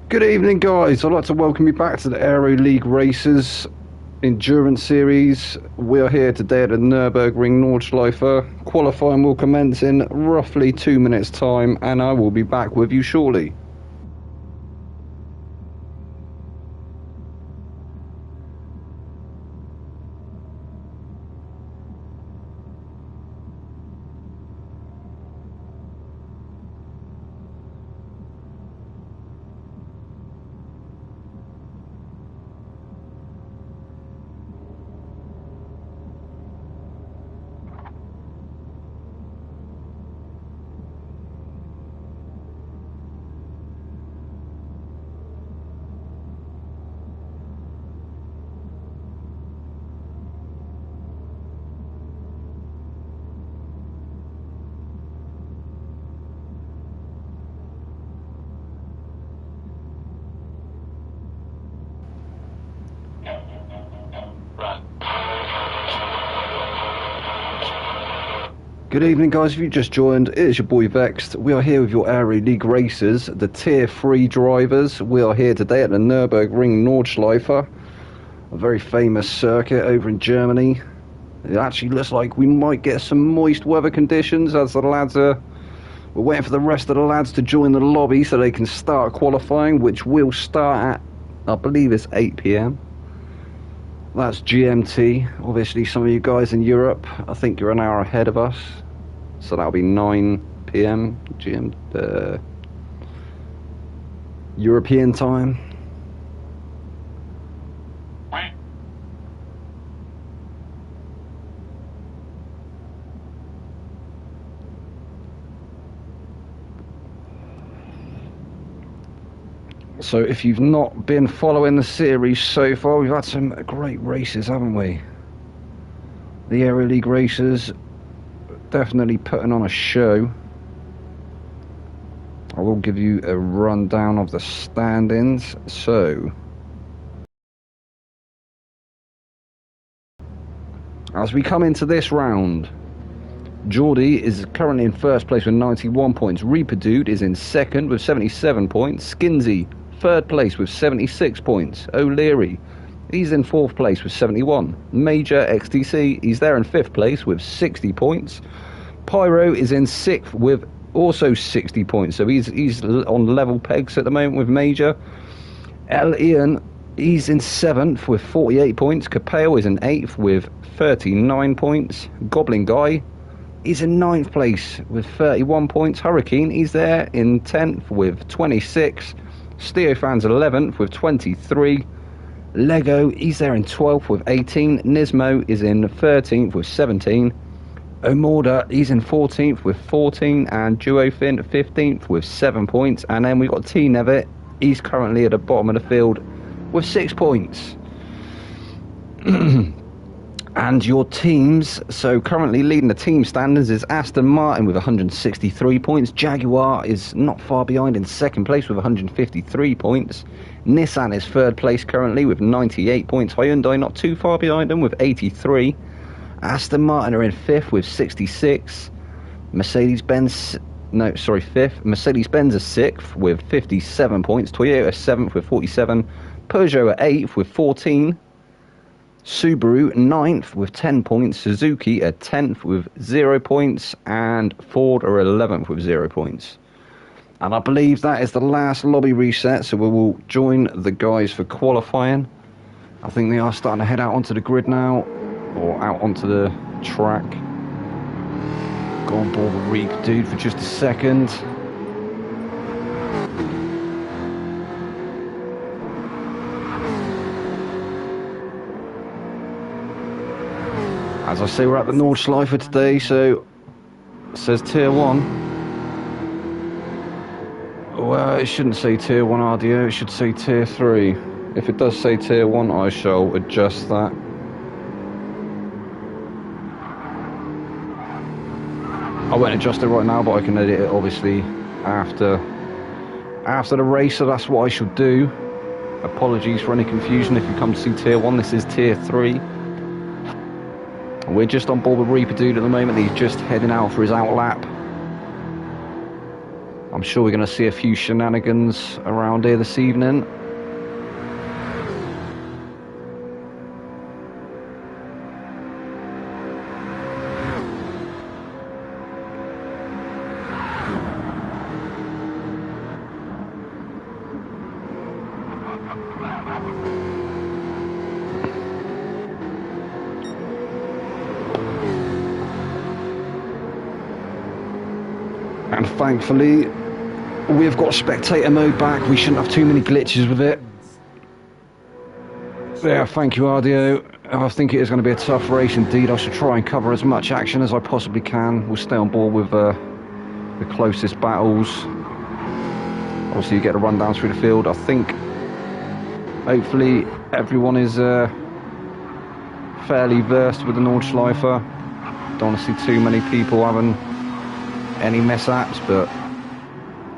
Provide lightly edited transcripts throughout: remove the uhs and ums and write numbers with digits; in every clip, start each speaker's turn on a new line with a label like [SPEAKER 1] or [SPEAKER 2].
[SPEAKER 1] Good evening, guys. I'd like to welcome you back to the Aero League Races Endurance Series. We are here today at the Nurburgring Nordschleife. Qualifying will commence in roughly 2 minutes' time, and I will be back with you shortly. Good evening, guys. If you just joined, it is your boy Vexed. We are here with your Aero League racers, the Tier 3 drivers. We are here today at the Nurburgring Nordschleife, a very famous circuit over in Germany. It actually looks like we might get some moist weather conditions as the lads are... We're waiting for the rest of the lads to join the lobby so they can start qualifying, which will start at, I believe it's 8 PM. That's GMT. Obviously, some of you guys in Europe, I think you're an hour ahead of us. So that'll be 9 PM European time. So if you've not been following the series so far, we've had some great races, haven't we? The Aero League races definitely putting on a show. I will give you a rundown of the standings. So as we come into this round, Geordie is currently in first place with 91 points. Reaper Dude is in second with 77 points. Skinsy third place with 76 points. O'Leary, he's in fourth place with 71. Major XTC, he's there in fifth place with 60 points. Pyro is in sixth with also 60 points, so he's on level pegs at the moment with Major. El Ian, he's in seventh with 48 points. Capel is in eighth with 39 points. Goblin Guy, he's in ninth place with 31 points. Hurricane, he's there in 10th with 26. Steofan's 11th with 23. Lego, he's there in 12th with 18. Nismo is in 13th with 17. Omorda, he's in 14th with 14. And Duofin 15th with 7 points. And then we've got T Nevitt, he's currently at the bottom of the field with 6 points. And your teams, so currently leading the team standards is Aston Martin with 163 points. Jaguar is not far behind in second place with 153 points. Nissan is third place currently with 98 points. Hyundai not too far behind them with 83. Aston Martin are in fifth with 66. Mercedes-Benz, no, sorry, fifth. Mercedes-Benz is sixth with 57 points. Toyota is seventh with 47. Peugeot are eighth with 14. Subaru 9th with 10 points, Suzuki are 10th with 0 points, and Ford are 11th with 0 points. And I believe that is the last lobby reset, so we will join the guys for qualifying. I think they are starting to head out onto the grid now, or out onto the track. Go on board the Reek Dude for just a second. As I say, we're at the Nordschleife today, so it says Tier 1. Well, it shouldn't say Tier 1 RDO, it should say Tier 3. If it does say Tier 1, I shall adjust that. I won't adjust it right now, but I can edit it obviously after the race, so that's what I shall do. Apologies for any confusion if you come to see Tier 1, this is Tier 3. We're just on board with Reaper Dude at the moment. He's just heading out for his out lap. I'm sure we're going to see a few shenanigans around here this evening. And thankfully, we've got spectator mode back. We shouldn't have too many glitches with it. Yeah, thank you, RDO. I think it is going to be a tough race indeed. I should try and cover as much action as I possibly can. We'll stay on board with the closest battles. Obviously, you get a rundown through the field. I think, hopefully, everyone is fairly versed with the Nordschleife. Don't want to see too many people having any mishaps, but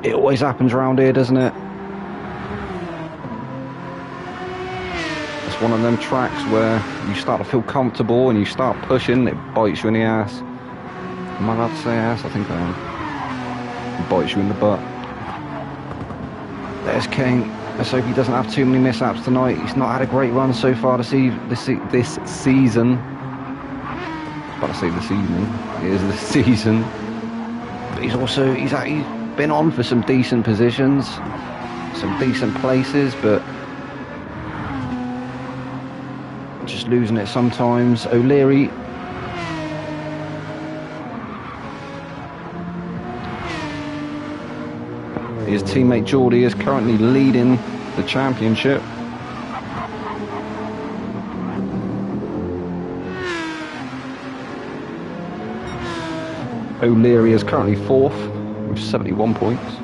[SPEAKER 1] it always happens around here, doesn't it? It's one of them tracks where you start to feel comfortable and you start pushing, it bites you in the ass. Am I allowed to say ass? I think I am. It bites you in the butt. There's Kane. Let's hope he doesn't have too many mishaps tonight. He's not had a great run so far this season. I was about to say this evening. It is this season. But he's been on for some decent positions, some decent places, but just losing it sometimes. O'Leary. His teammate Geordie is currently leading the championship. O'Leary is currently 4th with 71 points.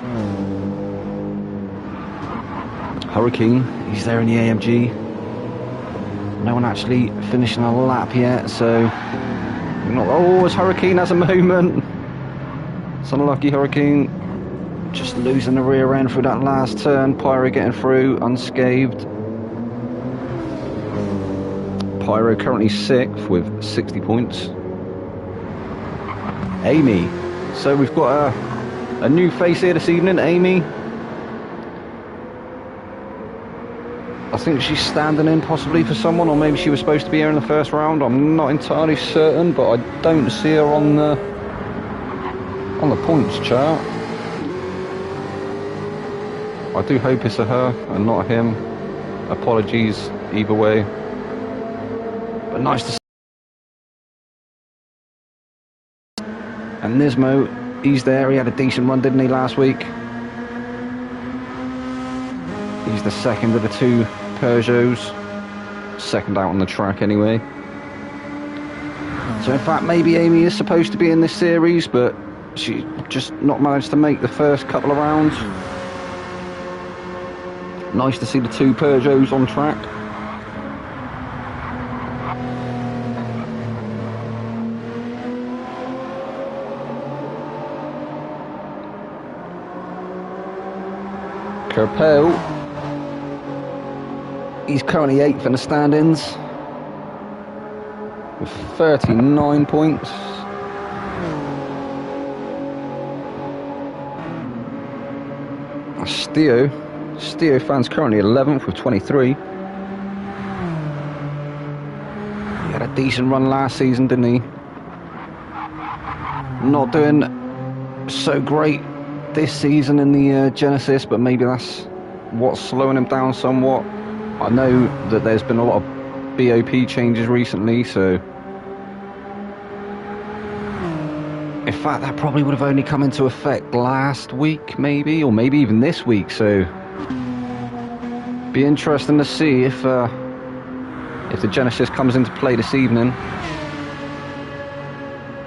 [SPEAKER 1] Hurricane, he's there in the AMG. No one actually finishing a lap yet, so oh, as Hurricane has a moment. It's unlucky Hurricane. Just losing the rear end through that last turn. Pyro getting through unscathed. Pyro currently 6th with 60 points. Amy. So we've got a new face here this evening, Amy. I think she's standing in possibly for someone, or maybe she was supposed to be here in the first round. I'm not entirely certain, but I don't see her on the points chart. I do hope it's a her and not a him. Apologies either way. But nice to see. And Nismo, he's there. He had a decent run, didn't he, last week? He's the second of the 2 Peugeots. Second out on the track anyway. So in fact, maybe Amy is supposed to be in this series, but she just not managed to make the first couple of rounds. Nice to see the 2 Peugeots on track. Kerpel, he's currently 8th in the standings with 39 points. Steo fan's currently 11th with 23. He had a decent run last season, didn't he? Not doing so great this season in the Genesis, but maybe that's what's slowing him down somewhat. I know that there's been a lot of BOP changes recently, so in fact that probably would have only come into effect last week maybe, or maybe even this week, so be interesting to see if the Genesis comes into play this evening.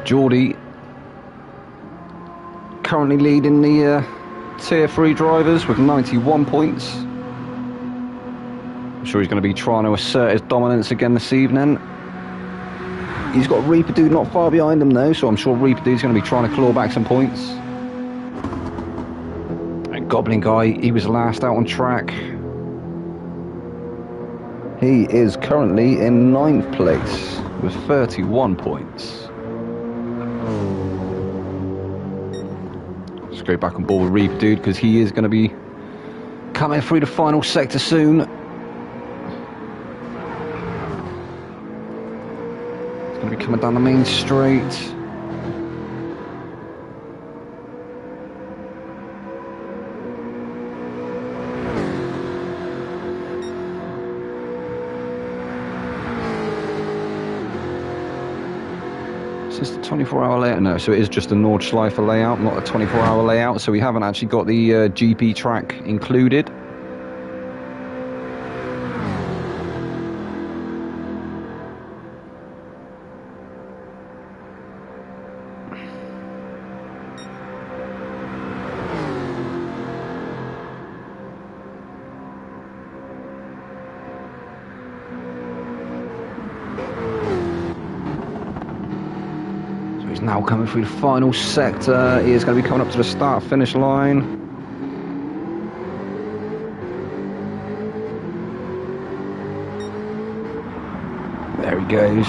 [SPEAKER 1] Geordie currently leading the Tier 3 drivers with 91 points. I'm sure he's going to be trying to assert his dominance again this evening. He's got Reaper Dude not far behind him though, so I'm sure Reaper Dude's going to be trying to claw back some points. And Goblin Guy, he was last out on track. He is currently in 9th place with 31 points. Let's go back on board with Reaper Dude, because he is going to be coming through the final sector soon. It's going to be coming down the main straight. Is this the 24-hour layout? No, so it is just a Nordschleife layout, not a 24-hour layout, so we haven't actually got the GP track included. Now coming through the final sector, he is going to be coming up to the start-finish line. There he goes.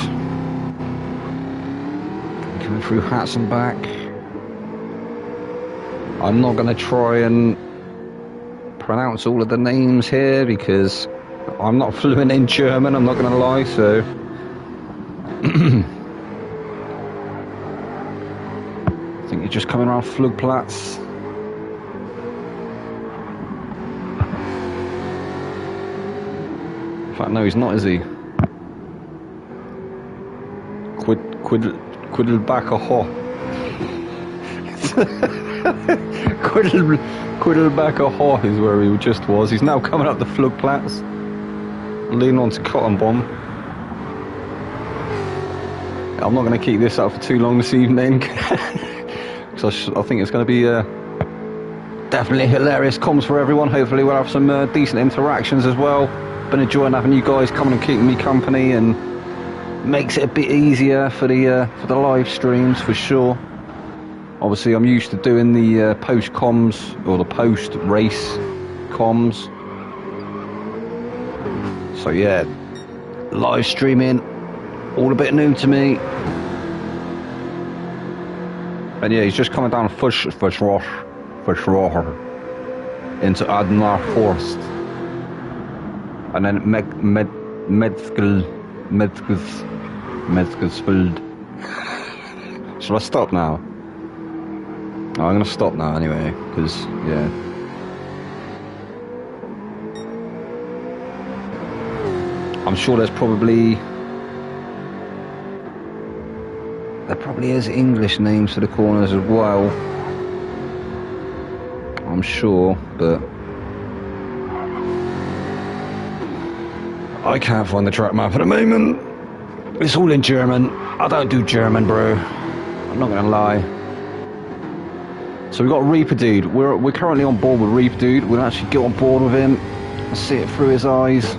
[SPEAKER 1] Coming through Hudson back. I'm not going to try and pronounce all of the names here because I'm not fluent in German, I'm not going to lie, so... I think you're just coming around Flugplatz. In fact, no, he's not, is he? Quiddelbacher Ho. Quiddelbacher Ho is where he just was. He's now coming up the Flugplatz, leaning onto Cotton Bomb. I'm not going to keep this up for too long this evening. So I think it's going to be definitely hilarious comms for everyone. Hopefully we'll have some decent interactions as well. Been enjoying having you guys coming and keeping me company, and makes it a bit easier for the live streams for sure. Obviously I'm used to doing the post comms or the post race comms. So yeah, live streaming all a bit new to me. And yeah, he's just coming down Fuschrohr into Adnar Forest. And then Metzgersfeld. Shall I stop now? No, I'm going to stop now anyway, because, yeah. I'm sure there probably is English names for the corners as well. I'm sure, but I can't find the track map at the moment. It's all in German. I don't do German, bro. I'm not gonna lie. So we've got Reaper Dude. We're currently on board with Reaper Dude. We'll actually get on board with him and see it through his eyes.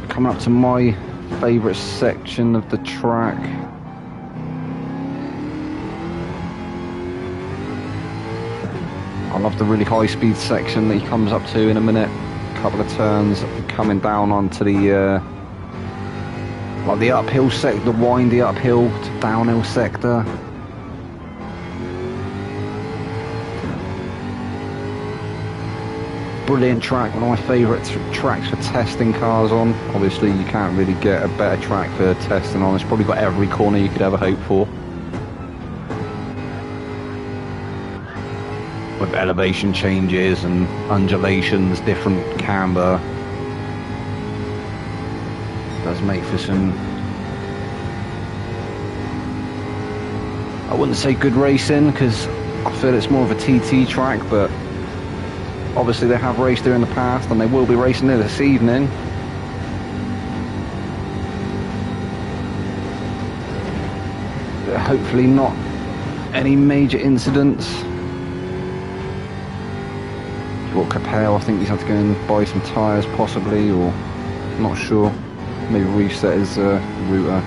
[SPEAKER 1] Coming up to my favourite section of the track. I love the really high speed section that he comes up to in a minute. A couple of turns coming down onto the like the uphill sector, the windy uphill to downhill sector. Brilliant track, one of my favourite tracks for testing cars on. Obviously you can't really get a better track for testing on. It's probably got every corner you could ever hope for. With elevation changes and undulations, different camber. Does make for some, I wouldn't say good racing, because I feel it's more of a TT track, but obviously they have raced there in the past and they will be racing there this evening. Hopefully not any major incidents. Well, Capel, I think he's had to go and buy some tyres possibly, or not sure. Maybe reset his router.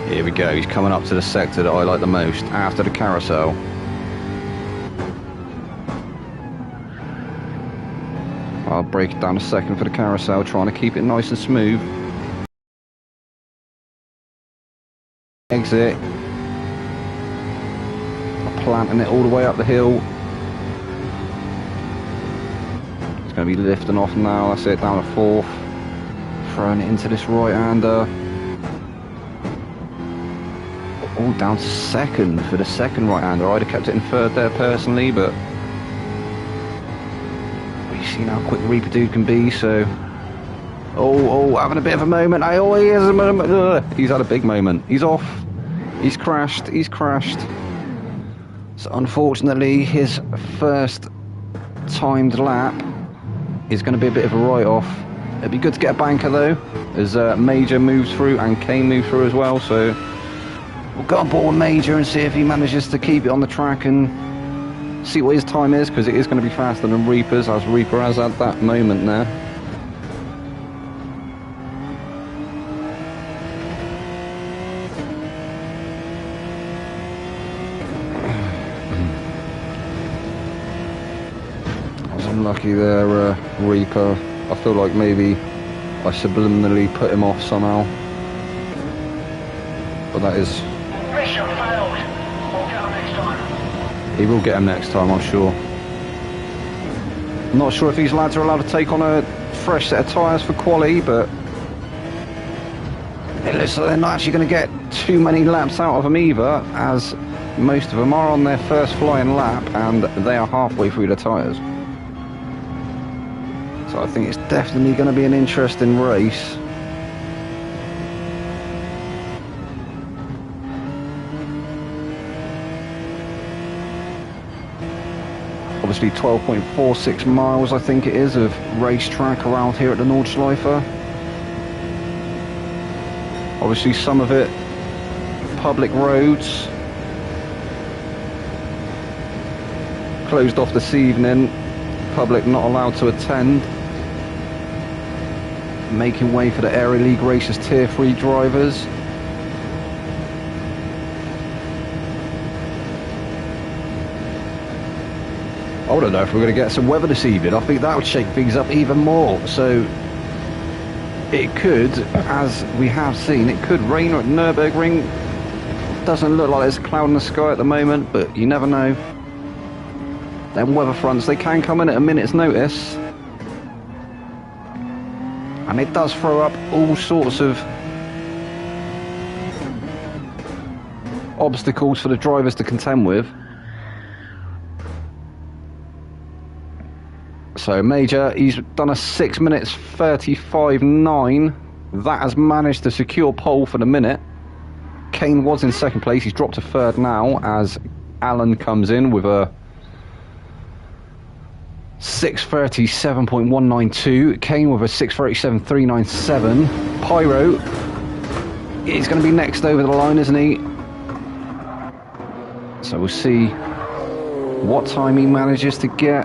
[SPEAKER 1] Here we go, he's coming up to the sector that I like the most, after the carousel. I'll break it down a second for the carousel, trying to keep it nice and smooth. Exit. Planting it all the way up the hill. It's going to be lifting off now. That's it, down to fourth. Throwing it into this right-hander. All down to second for the second right-hander. I'd have kept it in third there personally, but you see how quick Reaper Dude can be, so... Oh, having a bit of a moment. Oh, he has a moment. He's had a big moment. He's off. He's crashed. So unfortunately, his first timed lap is going to be a bit of a write-off. It'd be good to get a banker though, as Major moves through and Kane moves through as well. So we'll go on board with Major and see if he manages to keep it on the track and see what his time is, because it is going to be faster than Reaper's, as Reaper has had that moment there. Unlucky there, Reaper. I feel like maybe I subliminally put him off somehow. But that is...
[SPEAKER 2] Mission failed. We'll get him next time.
[SPEAKER 1] He will get him next time, I'm sure. Not sure if these lads are allowed to take on a fresh set of tyres for quali, but... it looks like they're not actually going to get too many laps out of them either, as most of them are on their first flying lap and they are halfway through the tyres. So I think it's definitely going to be an interesting race. Obviously 12.46 miles I think it is of racetrack around here at the Nordschleife. Obviously some of it public roads. Closed off this evening. Public not allowed to attend. Making way for the Aero League races Tier 3 drivers. I don't know if we're going to get some weather this evening. I think that would shake things up even more. So it could, as we have seen, it could rain at Nurburgring. Doesn't look like there's a cloud in the sky at the moment, but you never know. Them weather fronts, they can come in at a minute's notice. And it does throw up all sorts of obstacles for the drivers to contend with. So Major, he's done a 6 minutes 35.9. That has managed to secure pole for the minute. Kane was in second place, he's dropped to third now as Alan comes in with a 6:37.192. Kane with a 6:37.397. Pyro is going to be next over the line, isn't he? So we'll see what time he manages to get.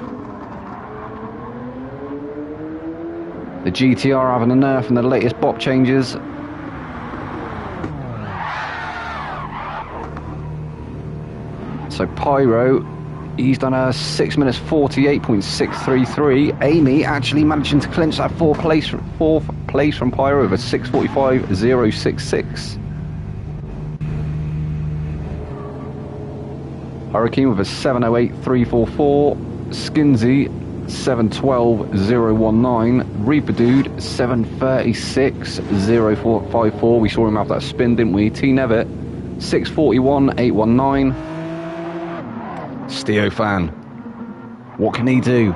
[SPEAKER 1] The GTR having a nerf and the latest bop changes. So Pyro, he's done a 6 minutes 48.633. Amy actually managing to clinch that fourth place from Pyro with a 6:45.066. Hurricane with a 7:08.344. Skinsy 7:12.019. Reaper Dude 7:36.0454. We saw him have that spin, didn't we? T Nevitt 6:41.819. Steo fan, what can he do?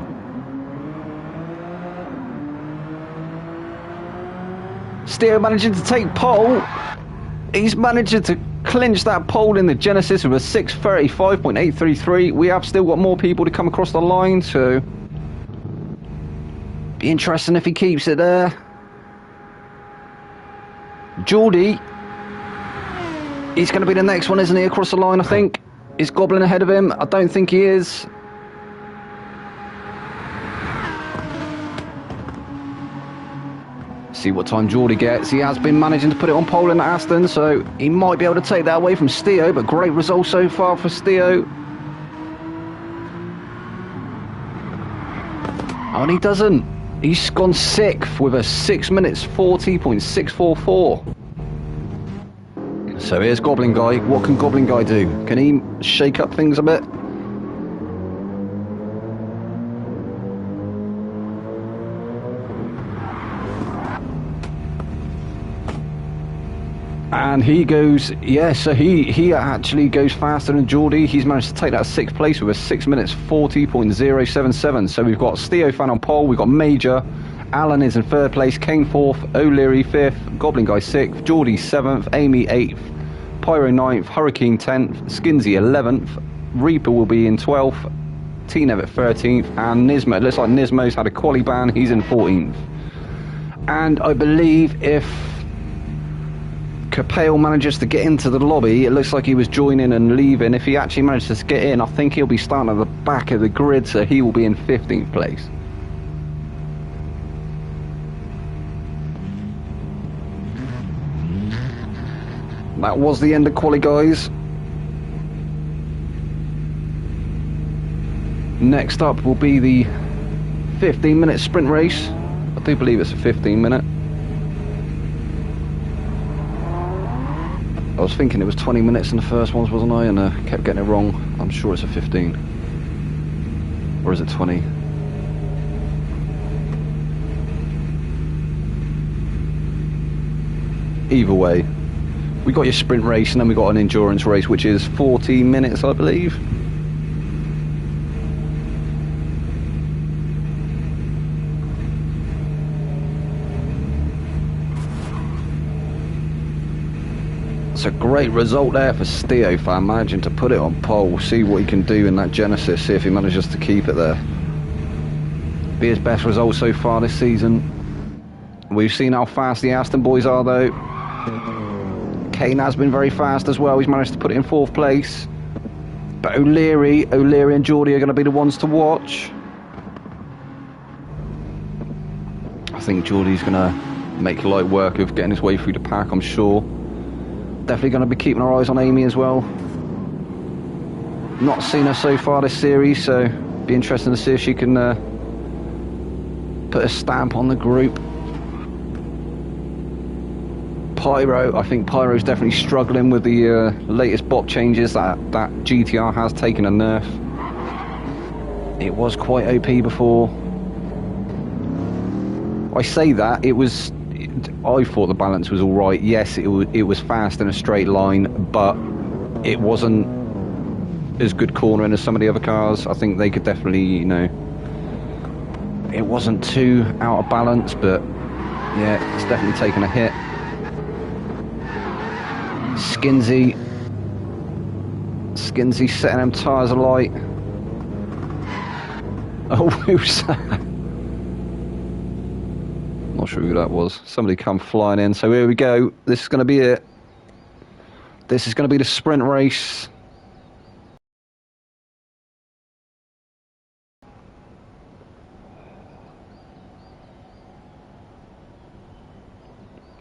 [SPEAKER 1] Steo managing to take pole. He's managing to clinch that pole in the Genesis with a 6:35.833. We have still got more people to come across the line, so be interesting if he keeps it there. Geordie, he's going to be the next one, isn't he, across the line, I think. Is Goblin ahead of him? I don't think he is. See what time Geordie gets. He has been managing to put it on pole in Aston, so he might be able to take that away from Steo, but great result so far for Steo. Oh, and he doesn't. He's gone 6th with a 6 minutes 40.644. So here's Goblin Guy. What can Goblin Guy do? Can he shake up things a bit? And he goes, yeah, so he actually goes faster than Geordie. He's managed to take that 6th place with a 6 minutes 40.077. So we've got Steofan on pole, we've got Major, Alan is in 3rd place, Kane 4th, O'Leary 5th, Goblin Guy 6th, Geordie 7th, Amy 8th, Pyro 9th, Hurricane 10th, Skinsy 11th, Reaper will be in 12th, T-Nev 13th, and Nismo, it looks like Nismo's had a quali ban, he's in 14th. And I believe if Capale manages to get into the lobby, it looks like he was joining and leaving. If he actually manages to get in, I think he'll be starting at the back of the grid, so he will be in 15th place. That was the end of quali, guys. Next up will be the 15-minute sprint race. I do believe it's a 15-minute. I was thinking it was 20 minutes in the first ones, wasn't I? And kept getting it wrong. I'm sure it's a 15. Or is it 20? Either way, we got your sprint race and then we got an endurance race, which is 40 minutes, I believe. It's a great result there for Steofan, managing to put it on pole, see what he can do in that Genesis, see if he manages to keep it there. Be his best result so far this season. We've seen how fast the Aston boys are though. Kane has been very fast as well, he's managed to put it in 4th place. But O'Leary and Geordie are going to be the ones to watch. I think Geordie's going to make light work of getting his way through the pack, I'm sure. Definitely going to be keeping our eyes on Amy as well. Not seen her so far this series, so be interesting to see if she can put a stamp on the group. Pyro, I think Pyro's definitely struggling with the latest bot changes that GTR has taken a nerf. It was quite OP before. I say that, I thought the balance was alright. Yes, it was fast in a straight line, but it wasn't as good cornering as some of the other cars. I think they could definitely, you know, it wasn't too out of balance, but yeah, it's definitely taken a hit. Skinsy setting them tyres alight. Oh, who's that? Not sure who that was. Somebody come flying in. So here we go. This is going to be it. This is going to be the sprint race.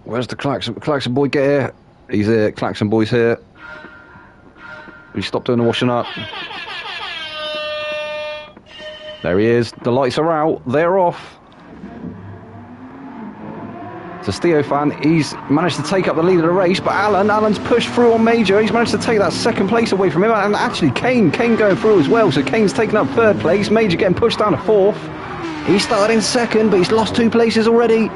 [SPEAKER 1] Where's the Klaxon boy? Get here. He's here. Klaxon boy's here. He stopped doing the washing up. There he is. The lights are out. They're off. So Steofan, he's managed to take up the lead of the race, but Alan's pushed through on Major. He's managed to take that 2nd place away from him, and actually Kane going through as well. So Kane's taken up 3rd place. Major getting pushed down to 4th. He started in 2nd, but he's lost 2 places already.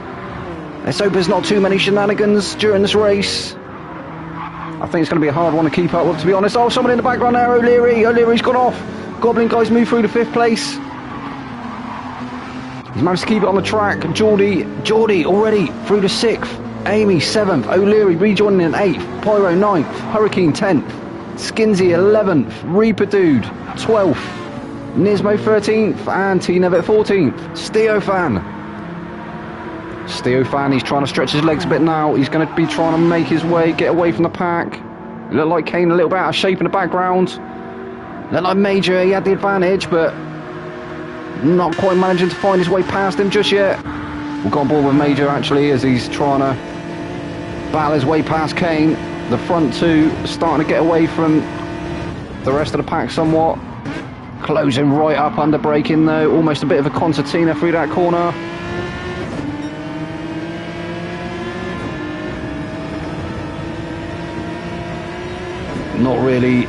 [SPEAKER 1] Let's hope there's not too many shenanigans during this race. I think it's going to be a hard one to keep up with, to be honest. Oh, someone in the background there, O'Leary's gone off. Goblin Guy's moved through to 5th place. He's managed to keep it on the track. Geordie already through to 6th. Amy 7th. O'Leary rejoining in 8th. Pyro 9th. Hurricane 10th. Skinsy 11th. Reaper Dude 12th. Nismo 13th. And T-Nev 14th. Steofan, he's trying to stretch his legs a bit now. He's going to be trying to make his way, get away from the pack. It looked like Kane a little bit out of shape in the background. Looked like Major, he had the advantage, but not quite managing to find his way past him just yet. We've got on board with Major actually as he's trying to battle his way past Kane. The front two starting to get away from the rest of the pack somewhat. Closing right up under braking though. Almost a bit of a concertina through that corner. Not really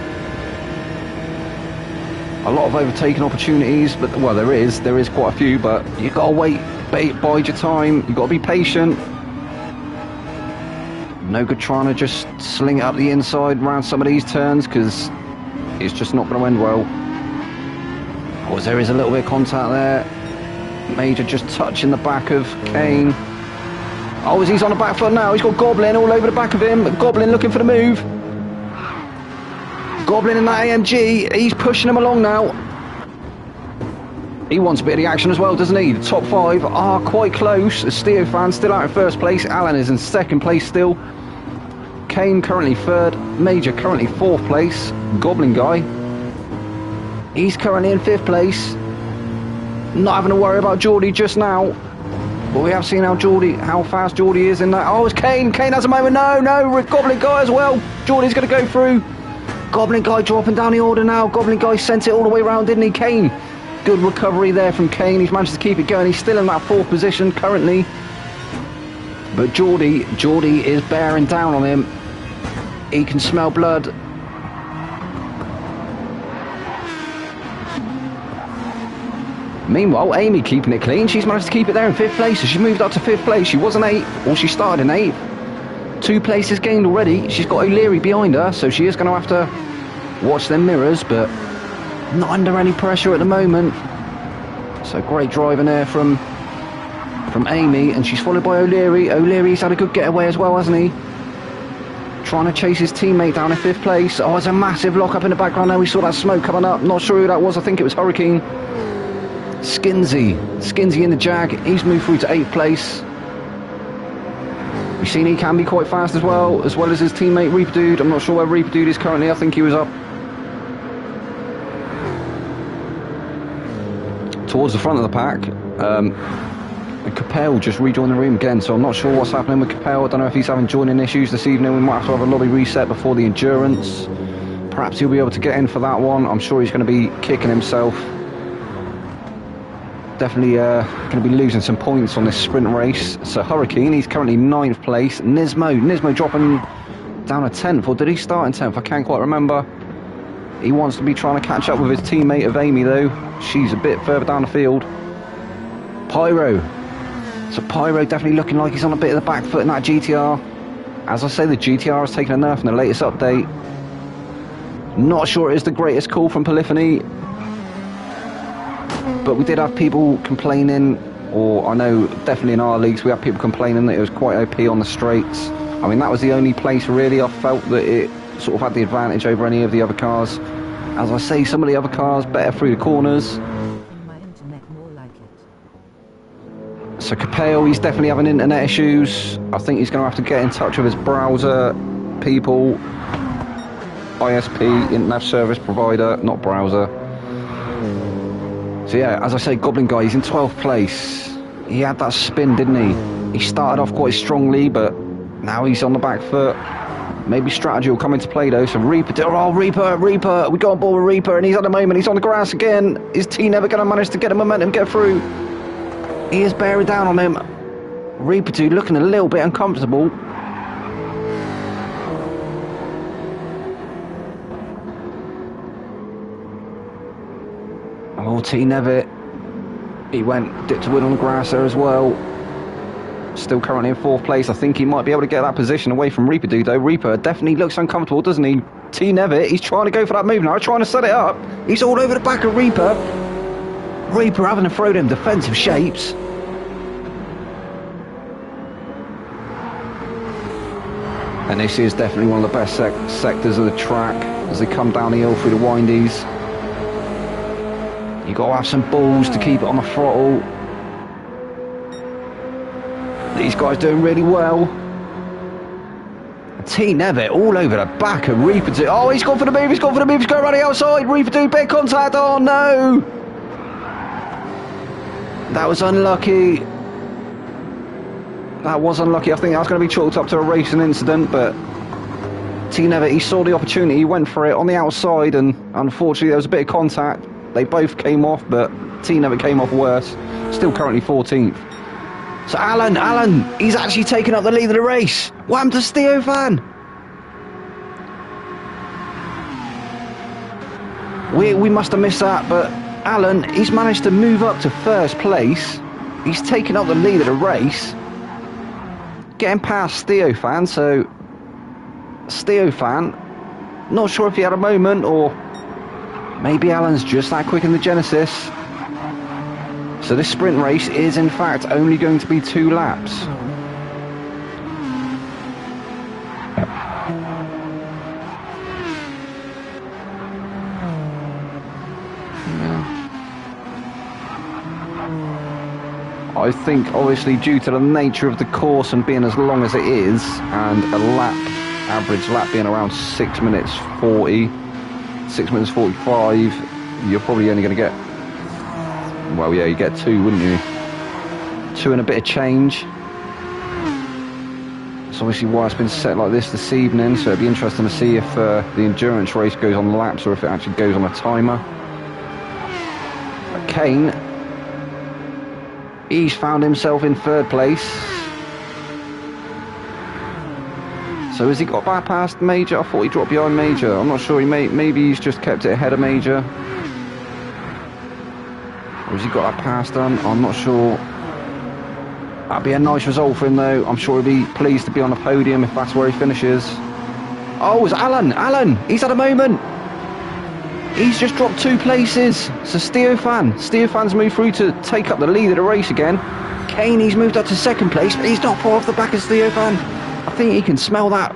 [SPEAKER 1] a lot of overtaking opportunities, but well, there is quite a few, but you gotta wait, bide your time, you gotta be patient. No good trying to just sling it up the inside around some of these turns, because it's just not going to end well. Oh, there is a little bit of contact there. Major just touching the back of Kane. Oh, he's on the back foot now. He's got Goblin all over the back of him. Goblin looking for the move. Goblin in that AMG. He's pushing him along now. He wants a bit of the action as well, doesn't he? The top 5 are quite close. Steofan still out in first place. Alan is in second place still. Kane currently 3rd. Major currently 4th place. Goblin guy, he's currently in 5th place. Not having to worry about Geordie just now. But we have seen how fast Geordie is in that. Oh, it's Kane. Kane has a moment. No. Goblin guy as well. Geordie's going to go through. Goblin guy dropping down the order now. Goblin guy sent it all the way around, didn't he? Kane. Good recovery there from Kane. He's managed to keep it going. He's still in that 4th position currently. But Geordie is bearing down on him. He can smell blood. Meanwhile, Amy keeping it clean. She's managed to keep it there in 5th place. So she's moved up to 5th place. She was in 8th, or she started in 8th. 2 places gained already. She's got O'Leary behind her, so she is going to have to watch them mirrors, but not under any pressure at the moment. So great driving there from Amy, and she's followed by O'Leary. O'Leary's had a good getaway as well, hasn't he? Trying to chase his teammate down in 5th place. Oh, there's a massive lock up in the background there. We saw that smoke coming up. Not sure who that was. I think it was Hurricane. Skinsy in the Jag. He's moved through to 8th place. You've seen he can be quite fast as well as his teammate Reaper Dude. I'm not sure where Reaper Dude is currently. I think he was up towards the front of the pack. And Capel just rejoined the room again, so I'm not sure what's happening with Capel. I don't know if he's having joining issues this evening. We might have to have a lobby reset before the endurance. Perhaps he'll be able to get in for that one. I'm sure he's going to be kicking himself. Definitely going to be losing some points on this sprint race. So Hurricane, he's currently 9th place. Nismo dropping down a 10th, or did he start in 10th? I can't quite remember. He wants to be trying to catch up with his teammate of Amy though. She's a bit further down the field. Pyro. So Pyro definitely looking like he's on a bit of the back foot in that GTR. As I say, the GTR has taken a nerf in the latest update. Not sure it is the greatest call from Polyphony. But we did have people complaining, or I know definitely in our leagues we had people complaining that it was quite OP on the straights. I mean, that was the only place really I felt that it sort of had the advantage over any of the other cars. As I say, some of the other cars better through the corners. So Capel, he's definitely having internet issues. I think he's going to have to get in touch with his browser people. ISP, internet service provider, not browser. So yeah, as I say, Goblin guy, he's in 12th place. He had that spin, didn't he? He started off quite strongly, but now he's on the back foot. Maybe strategy will come into play though. So Reaper, oh Reaper, we got on board with Reaper, and he's at the moment, he's on the grass again. Is T never going to manage to get the momentum, get through? He is bearing down on him. Reaper 2 looking a little bit uncomfortable. Oh, T Nevitt. He went, dipped a win on the grass there as well. Still currently in 4th place. I think he might be able to get that position away from Reaper Dude though. Reaper definitely looks uncomfortable, doesn't he? T Nevitt, he's trying to go for that move now, trying to set it up. He's all over the back of Reaper. Reaper having to throw them defensive shapes. And this is definitely one of the best sectors of the track as they come down the hill through the windies. You've got to have some balls to keep it on the throttle. These guys doing really well. T Nevitt all over the back of Reaper 2. Oh, he's gone for the move, he's going around the outside. Reaper 2, big contact, oh no! That was unlucky. That was unlucky. I think that was going to be chalked up to a racing incident, but T Nevitt, he saw the opportunity, he went for it on the outside, and unfortunately there was a bit of contact. They both came off, but T Nevitt came off worse. Still currently 14th. So Alan, he's actually taken up the lead of the race. What happened to Steofan? We must have missed that, but Alan, he's managed to move up to first place. He's taken up the lead of the race, getting past Theophan. So Theophan, not sure if he had a moment, or maybe Alan's just that quick in the Genesis. So this sprint race is in fact only going to be 2 laps. I think obviously due to the nature of the course and being as long as it is, and a average lap being around 6 minutes 40, 6 minutes 45, you're probably only going to get, well, yeah, you get 2, wouldn't you? 2 and a bit of change. That's obviously why it's been set like this evening, so it'd be interesting to see if the endurance race goes on laps or if it actually goes on a timer. But Kane, he's found himself in 3rd place. So has he got back past Major? I thought he dropped behind Major. I'm not sure. Maybe he's just kept it ahead of Major. Or has he got that past done? I'm not sure. That'd be a nice result for him though. I'm sure he'll be pleased to be on the podium if that's where he finishes. Oh, it's Alan! Alan! He's had a moment! He's just dropped 2 places. So Theophan's moved through to take up the lead of the race again. Kane, he's moved up to 2nd place, but he's not far off the back of Theophan. I think he can smell that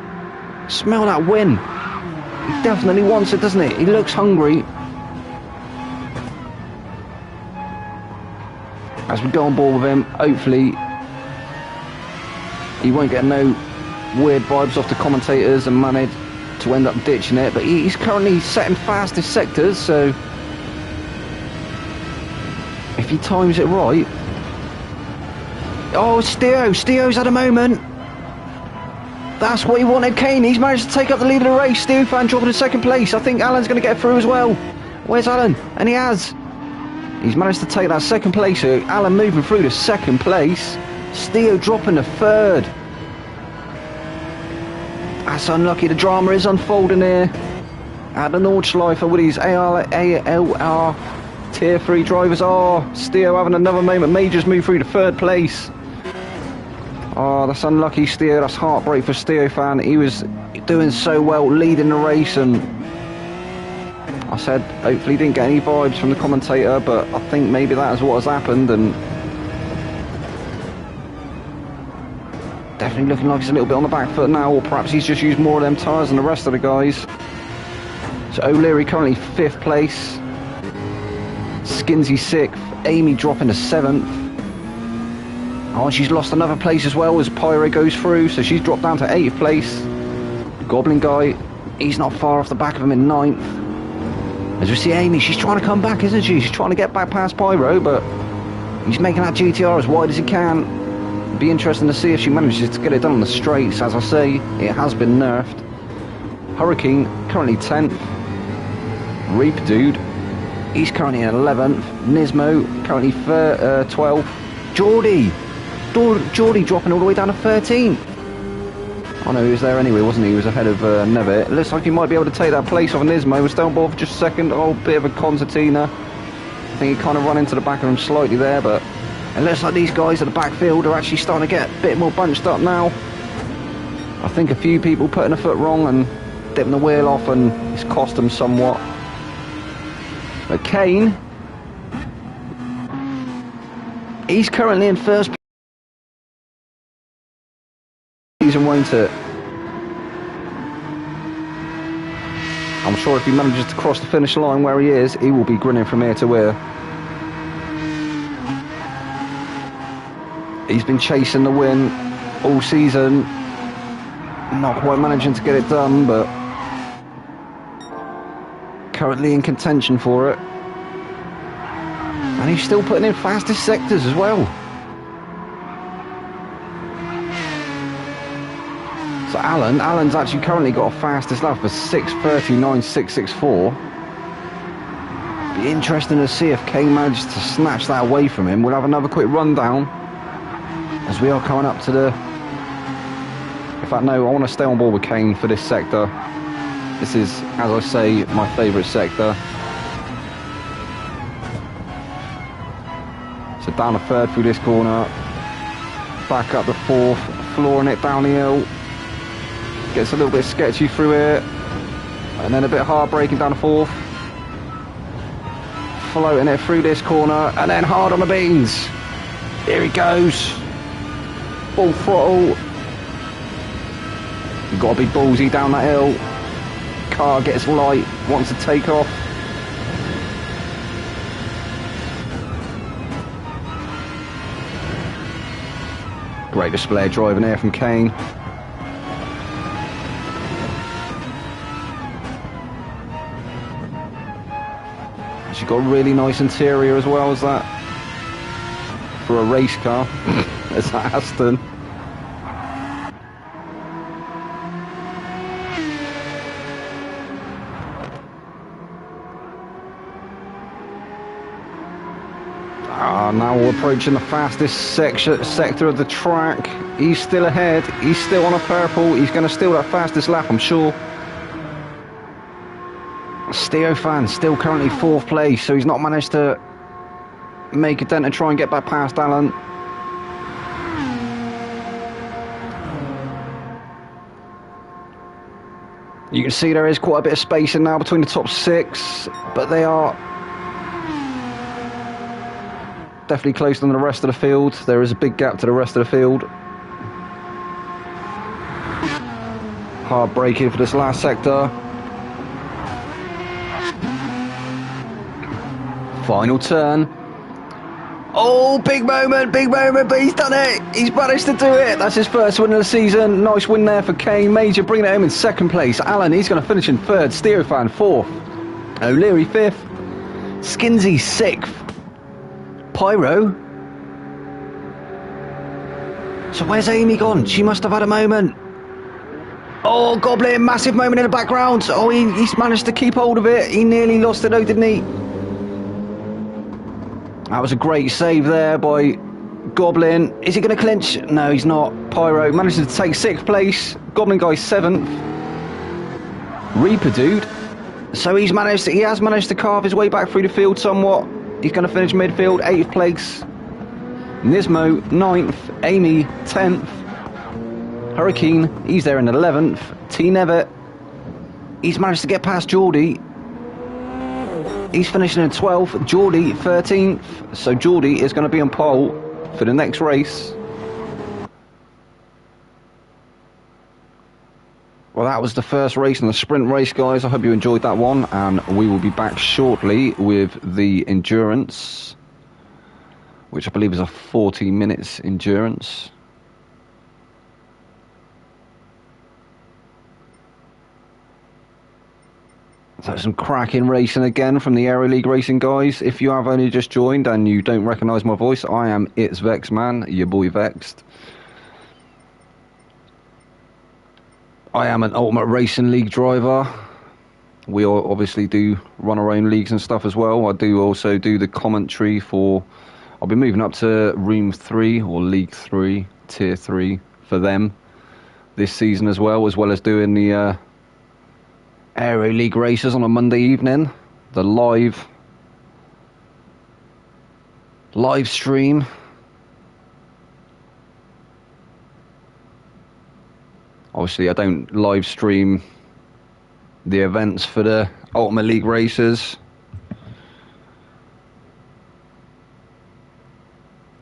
[SPEAKER 1] win. He definitely wants it, doesn't he? He looks hungry. As we go on board with him, hopefully he won't get no weird vibes off the commentators and manage to end up ditching it, but he's currently setting fastest sectors, so if he times it right. Oh, Steo's had a moment. That's what he wanted. Kane, he's managed to take up the lead of the race. Theophan dropping to 2nd place. I think Alan's going to get through as well. Where's Alan? And he has. He's managed to take that 2nd place. So Alan moving through to 2nd place. Steo dropping to 3rd. That's unlucky. The drama is unfolding here at the Nordschleife with these ALR Tier 3 drivers. Oh, Steo having another moment. Major's moved through to 3rd place. Oh, that's unlucky, Steo. That's heartbreak for Theophan. He was doing so well, leading the race, and I said hopefully he didn't get any vibes from the commentator, but I think maybe that is what has happened, and definitely looking like he's a little bit on the back foot now, or perhaps he's just used more of them tyres than the rest of the guys. So O'Leary currently 5th place, Skinsey 6th, Amy dropping to 7th. Oh, she's lost another place as well as Pyro goes through, so she's dropped down to 8th place. Goblin guy, he's not far off the back of him in 9th. As we see Amy, she's trying to come back, isn't she? She's trying to get back past Pyro, but he's making that GTR as wide as he can. It'd be interesting to see if she manages to get it done on the straights. As I say, it has been nerfed. Hurricane, currently 10th. Reap Dude, he's currently in 11th. Nismo, currently 12th. Geordie dropping all the way down to 13th. I know he was there anyway, wasn't he? He was ahead of Nevitt. It looks like he might be able to take that place off Nismo. We're still on board for just a 2nd. Oh, bit of a concertina. I think he kind of run into the back of him slightly there, but it looks like these guys at the backfield are actually starting to get a bit more bunched up now. I think a few people putting a foot wrong and dipping the wheel off, and it's cost them somewhat. But Kane, he's currently in 1st place, won't it? I'm sure if he manages to cross the finish line where he is, he will be grinning from ear to ear. He's been chasing the win all season, not quite managing to get it done, but currently in contention for it. And he's still putting in fastest sectors as well. So Alan's actually currently got a fastest lap of 6:39.664. Be interesting to see if Kane manages to snatch that away from him. We'll have another quick rundown as we are coming up to the... In fact, no, I want to stay on board with Kane for this sector. This is, as I say, my favourite sector. So down the third through this corner. Back up the fourth, flooring it down the hill. Gets a little bit sketchy through here. And then a bit hard braking down the fourth. Floating it through this corner. And then hard on the beans. Here he goes. Full throttle. You've got to be ballsy down that hill. Car gets light, wants to take off. Great display of driving here from Kane. She's got a really nice interior as well as that. For a race car. It's that Aston. Now we're approaching the fastest sector of the track. He's still ahead. He's still on a purple. He's going to steal that fastest lap, I'm sure. Steofan still currently 4th place, so he's not managed to make a dent and try and get back past Alan. You can see there is quite a bit of spacing now between the top 6, but they are definitely closer than the rest of the field. There is a big gap to the rest of the field. Hard braking for this last sector. Final turn. Oh, big moment, but he's done it. He's managed to do it. That's his first win of the season. Nice win there for Kane. Major bringing it home in 2nd place. Alan, he's going to finish in 3rd. Steofan 4th. O'Leary 5th. Skinsy 6th. Pyro. So where's Amy gone? She must have had a moment. Oh, Goblin, massive moment in the background. Oh, he's managed to keep hold of it. He nearly lost it though, didn't he? That was a great save there by Goblin. Is he going to clinch? No, he's not. Pyro manages to take 6th place. Goblin guy 7th. Reaper dude. So he has managed to carve his way back through the field somewhat. He's going to finish midfield, 8th place. Nismo, 9th. Amy, 10th. Hurricane, he's there in 11th. T. Nevitt, he's managed to get past Geordie. He's finishing in 12th. Geordie, 13th. So Geordie is going to be on pole for the next race. Well, that was the first race in the sprint race, guys. I hope you enjoyed that one, and we will be back shortly with the endurance, which I believe is a 40 minutes endurance. So some cracking racing again from the Aero League racing guys. If you have only just joined and you don't recognise my voice, I am It's Vex Man, your boy Vexed. I am an Ultimate Racing League driver. We obviously do run our own leagues and stuff as well. I do also do the commentary for... I'll be moving up to Room 3 or League 3, Tier 3 for them this season as well as doing the Aero League races on a Monday evening. The live stream. Obviously, I don't live stream the events for the Ultimate League races,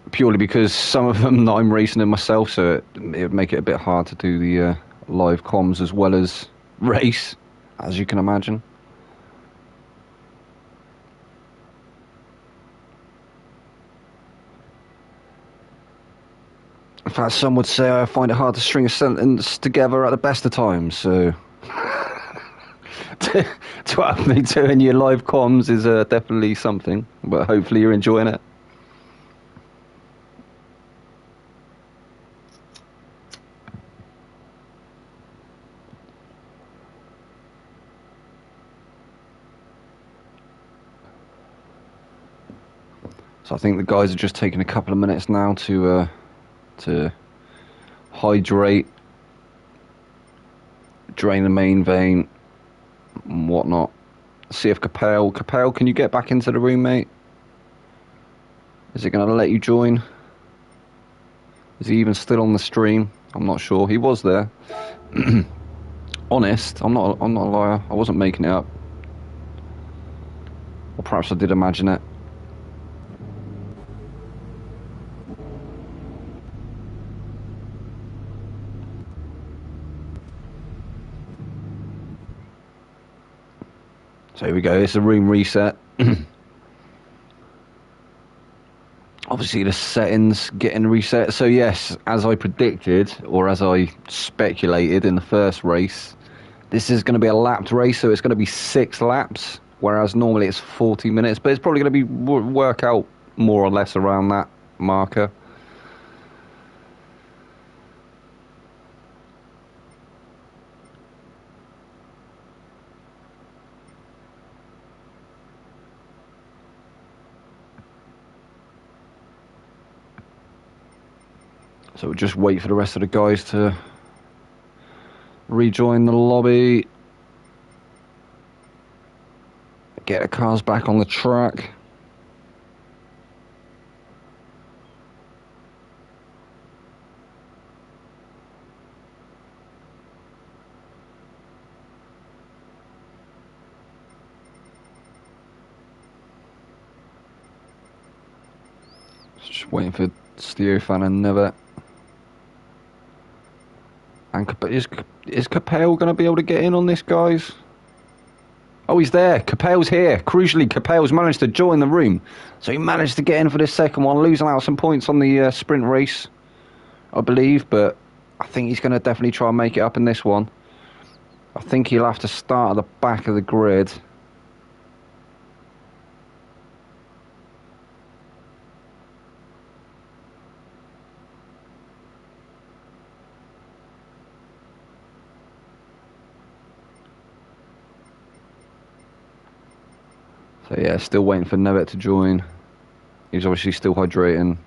[SPEAKER 1] purely because some of them I'm racing in myself, so it would make it a bit hard to do the live comms as well as race, as you can imagine. In fact, some would say I find it hard to string a sentence together at the best of times, so to have me doing your live comms is definitely something, but hopefully you're enjoying it. So I think the guys are just taking a couple of minutes now to hydrate, drain the main vein and whatnot. See if Capel, can you get back into the room, mate? Is it going to let you join? Is he even still on the stream? I'm not sure. He was there. Honest, I'm not a liar. I wasn't making it up. Or perhaps I did imagine it. So here we go. It's a room reset. Obviously the settings getting reset. So yes, as I predicted, or as I speculated in the first race, this is going to be a lapped race, so it's going to be 6 laps, whereas normally it's 40 minutes, but it's probably going to be work out more or less around that marker. So we'll just wait for the rest of the guys to rejoin the lobby. Get the cars back on the track. Just waiting for Steofan and Never. And is Capel going to be able to get in on this, guys? Oh, he's there. Capel's here. Crucially, Capel's managed to join the room. So he managed to get in for this second one, losing out some points on the sprint race, I believe. But I think he's going to definitely try and make it up in this one. I think he'll have to start at the back of the grid. So yeah, still waiting for Nevet to join. He's obviously still hydrating.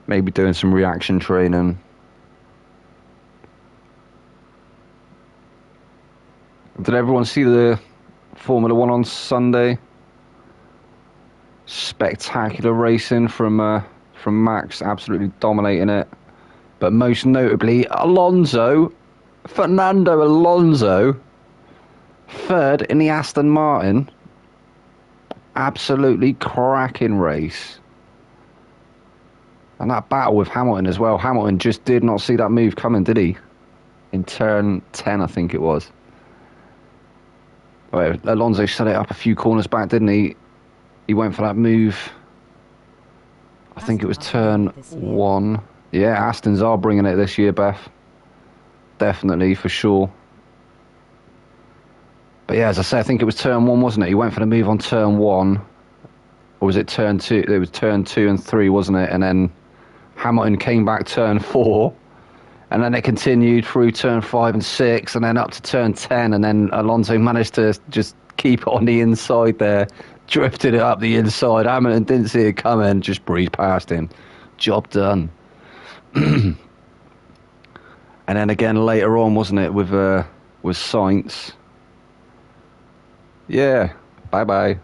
[SPEAKER 1] Maybe doing some reaction training. Did everyone see the Formula 1 on Sunday? Spectacular racing from Max, absolutely dominating it. But most notably, Fernando Alonso, third in the Aston Martin. Absolutely cracking race. And that battle with Hamilton as well. Hamilton just did not see that move coming, did he? In turn 10, I think it was. Well, Alonso set it up a few corners back, didn't he? He went for that move. I think it was turn 1. Yeah, Astons are bringing it this year, Beth. Definitely, for sure. But yeah, as I say, I think it was turn 1, wasn't it? He went for the move on turn 1. Or was it turn 2? It was turn 2 and 3, wasn't it? And then Hamilton came back turn 4. And then it continued through turn 5 and 6. And then up to turn 10. And then Alonso managed to just keep it on the inside there. Drifted it up the inside. Hamilton didn't see it coming. Just breezed past him. Job done. And then again later on, wasn't it? With Sainz. Yeah, bye-bye.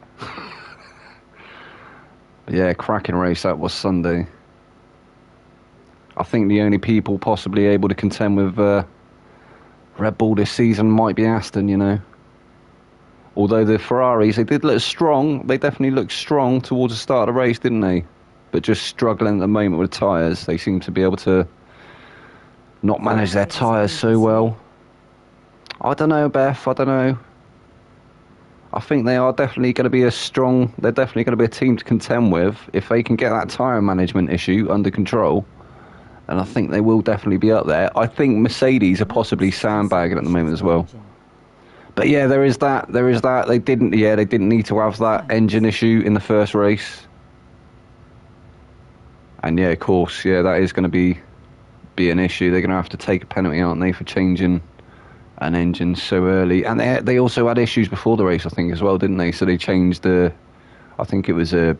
[SPEAKER 1] Yeah, cracking race that was Sunday. I think the only people possibly able to contend with Red Bull this season might be Aston, you know. Although the Ferraris, they did look strong. They definitely looked strong towards the start of the race, didn't they? But just struggling at the moment with the tyres. They seem to be able to not manage their tyres so well. I don't know, Beth, I don't know. I think they are definitely going to be they're definitely going to be a team to contend with if they can get that tyre management issue under control. And I think they will definitely be up there. I think Mercedes are possibly sandbagging at the moment as well. But yeah, there is that. They didn't need to have that engine issue in the first race. And yeah, of course, yeah, that is going to be an issue. They're going to have to take a penalty, aren't they, for changing an engine so early. And they also had issues before the race, I think, as well, didn't they? So they changed I think it was a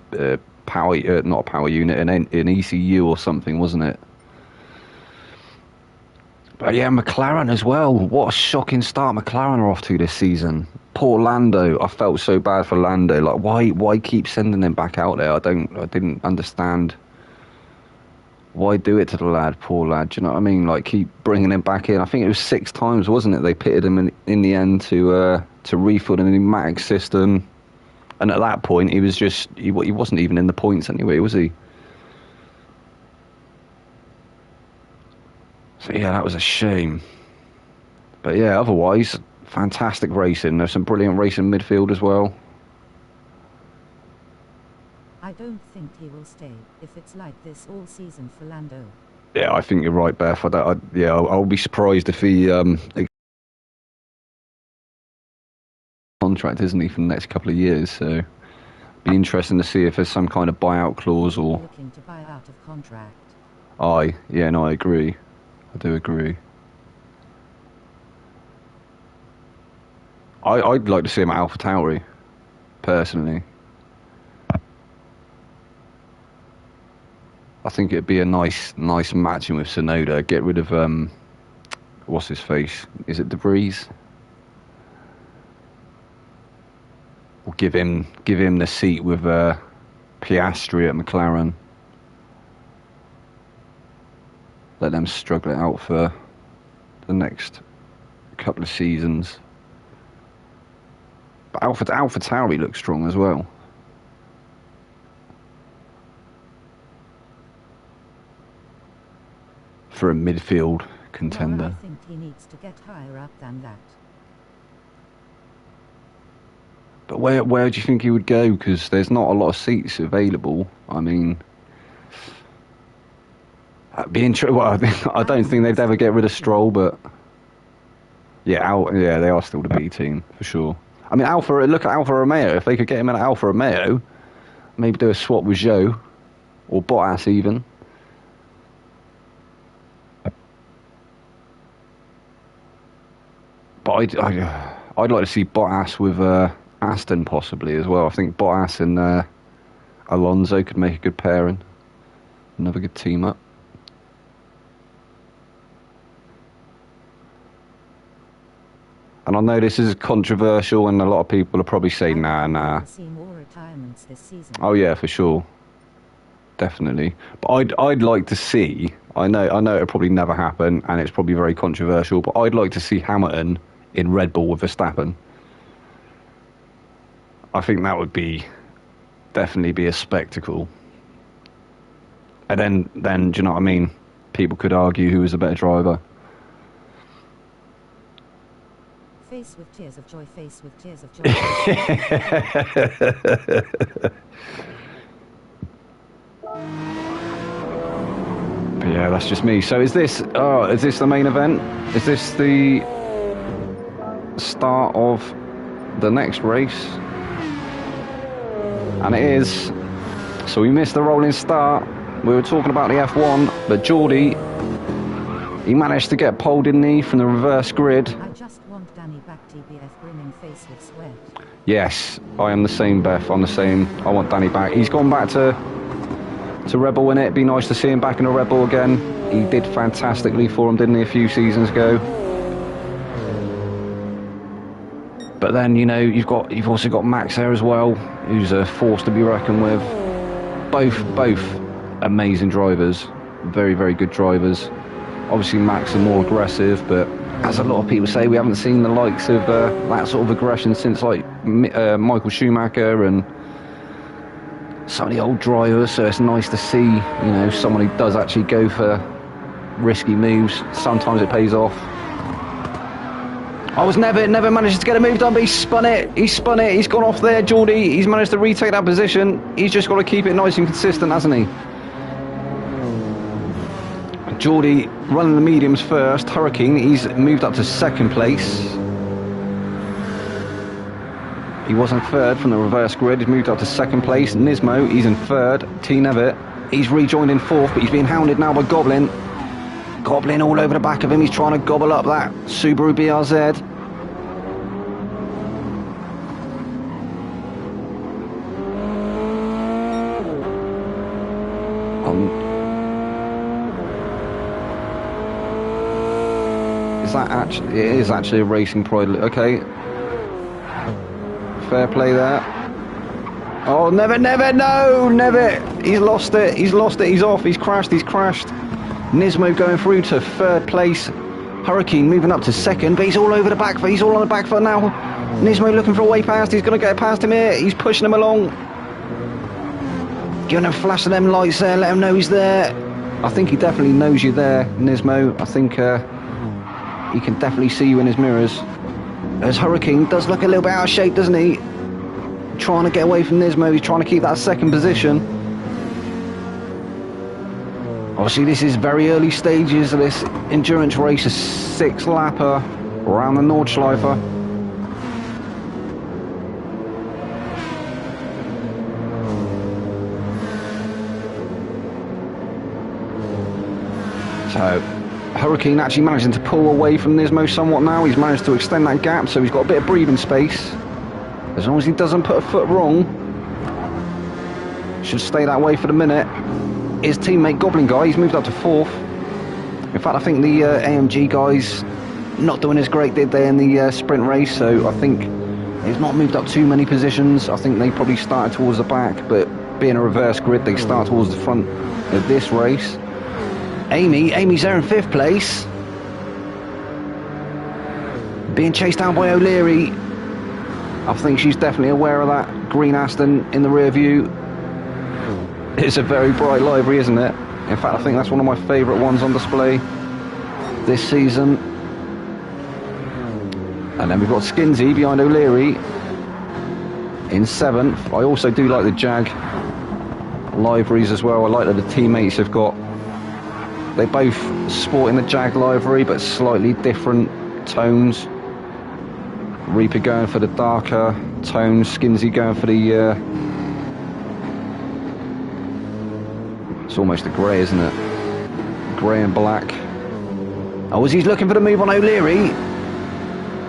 [SPEAKER 1] power, not a power unit, an ECU or something, wasn't it? But yeah, McLaren as well. What a shocking start McLaren are off to this season. Poor Lando. I felt so bad for Lando. Like, why keep sending him back out there? I didn't understand. Why do it to the lad, poor lad? Do you know what I mean? Like, keep bringing him back in. I think it was 6 times, wasn't it? They pitted him in the end to refill in the pneumatic system. And at that point, he was just he wasn't even in the points anyway, was he? So yeah, that was a shame. But yeah, otherwise, fantastic racing. There's some brilliant racing midfield as well.
[SPEAKER 3] I don't think he will stay if it's like this all season for Lando.
[SPEAKER 1] Yeah, I think you're right, Beth. I'll be surprised if he contract, isn't he, for the next couple of years? So be interesting to see if there's some kind of buyout clause or.
[SPEAKER 3] Looking to buy out of contract.
[SPEAKER 1] I agree. I do agree. I'd like to see him at AlphaTauri, personally. I think it'd be a nice matching with Tsunoda. Get rid of what's his face? Is it De Vries? Or give him the seat with Piastri at McLaren. Let them struggle it out for the next couple of seasons. But AlphaTauri looks strong as well. For a midfield contender.
[SPEAKER 3] Well, I think he needs to get higher up than that.
[SPEAKER 1] But where do you think he would go? Because there's not a lot of seats available. I mean, that'd be interesting. Well, I don't think they'd ever get rid of Stroll, but yeah, they are still the B team for sure. I mean, look at Alfa Romeo. If they could get him in at Alfa Romeo, maybe do a swap with Zhou or Bottas even. But I'd like to see Bottas with Aston possibly as well. I think Bottas and Alonso could make a good pairing. Another good team up. And I know this is controversial and a lot of people will probably say nah.
[SPEAKER 3] See more retirements this season.
[SPEAKER 1] Oh yeah, for sure. Definitely. But I'd like to see, I know it'll probably never happen and it's probably very controversial, but I'd like to see Hamilton in Red Bull with Verstappen. I think that would definitely be a spectacle. And then do you know what I mean? People could argue who was a better driver.
[SPEAKER 3] Face with tears of joy, face with tears of joy.
[SPEAKER 1] But yeah, that's just me. So is this the main event? Is this the start of the next race? And it is. So we missed the rolling start. We were talking about the F1, but Geordie, he managed to get pole, didn't he, from the reverse grid.
[SPEAKER 3] I just want Danny back, TBF, brimming face with sweat.
[SPEAKER 1] Yes, I am the same, Beth. I'm the same. I want Danny back. He's gone back to Red Bull, innit? It'd be nice to see him back in a Red Bull again. He did fantastically for him, didn't he, a few seasons ago? But then, you know, you've also got Max there as well, who's a force to be reckoned with. Both amazing drivers, very, very good drivers. Obviously, Max are more aggressive, but as a lot of people say, we haven't seen the likes of that sort of aggression since like Michael Schumacher and some of the old drivers. So it's nice to see, you know, someone who does actually go for risky moves. Sometimes it pays off. I was never managed to get a move done, but he spun it. He's gone off there, Geordie. He's managed to retake that position. He's just got to keep it nice and consistent, hasn't he? Geordie running the mediums first. Hurricane, he's moved up to second place. He was in third from the reverse grid. He's moved up to second place. Nismo, he's in third. T. Nevitt, he's rejoined in fourth, but he's being hounded now by Goblin. Goblin all over the back of him. He's trying to gobble up that Subaru BRZ. Is that actually? It is actually a Racing Pride. Okay. Fair play there. Oh, never, never. He's lost it, he's off, he's crashed. Nismo going through to third place. Hurricane moving up to second, but he's all over the back foot. He's all on the back foot now. Nismo looking for a way past. He's going to get past him here. He's pushing him along. Giving him a flash of them lights there, let him know he's there. I think he definitely knows you're there, Nismo. I think he can definitely see you in his mirrors. As Hurricane does look a little bit out of shape, doesn't he? Trying to get away from Nismo. He's trying to keep that second position. Obviously, this is very early stages of this endurance race, a 6-lapper around the Nordschleife. So, Hurricane actually managing to pull away from Nismo somewhat now. He's managed to extend that gap, so he's got a bit of breathing space. As long as he doesn't put a foot wrong, should stay that way for the minute. His teammate Goblin Guy, he's moved up to 4th. In fact, I think the AMG guys not doing as great, did they, in the sprint race, so I think he's not moved up too many positions. I think they probably started towards the back, but being a reverse grid, they start towards the front of this race. Amy's there in 5th place. Being chased down by O'Leary. I think she's definitely aware of that green Aston in the rear view. It's a very bright livery, isn't it? In fact, I think that's one of my favourite ones on display this season. And then we've got Skinsey behind O'Leary in 7th. I also do like the Jag liveries as well. I like that the teammates have got... They both sporting the Jag livery, but slightly different tones. Reaper going for the darker tones, Skinsey going for the... It's almost a grey, isn't it? Grey and black. Oh, as he's looking for the move on O'Leary.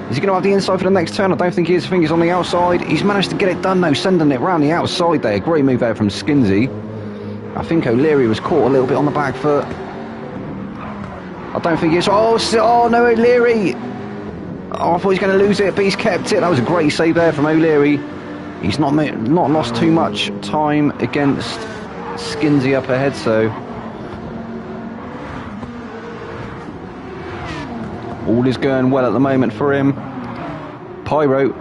[SPEAKER 1] Is he going to have the inside for the next turn? I don't think he is. I think he's on the outside. He's managed to get it done, though, sending it round the outside there. Great move there from Skinsey. I think O'Leary was caught a little bit on the back foot. I don't think he is. Oh no, O'Leary. Oh, I thought he was going to lose it, but he's kept it. That was a great save there from O'Leary. He's not lost too much time against Skinsey up ahead, so all is going well at the moment for him. Pyro,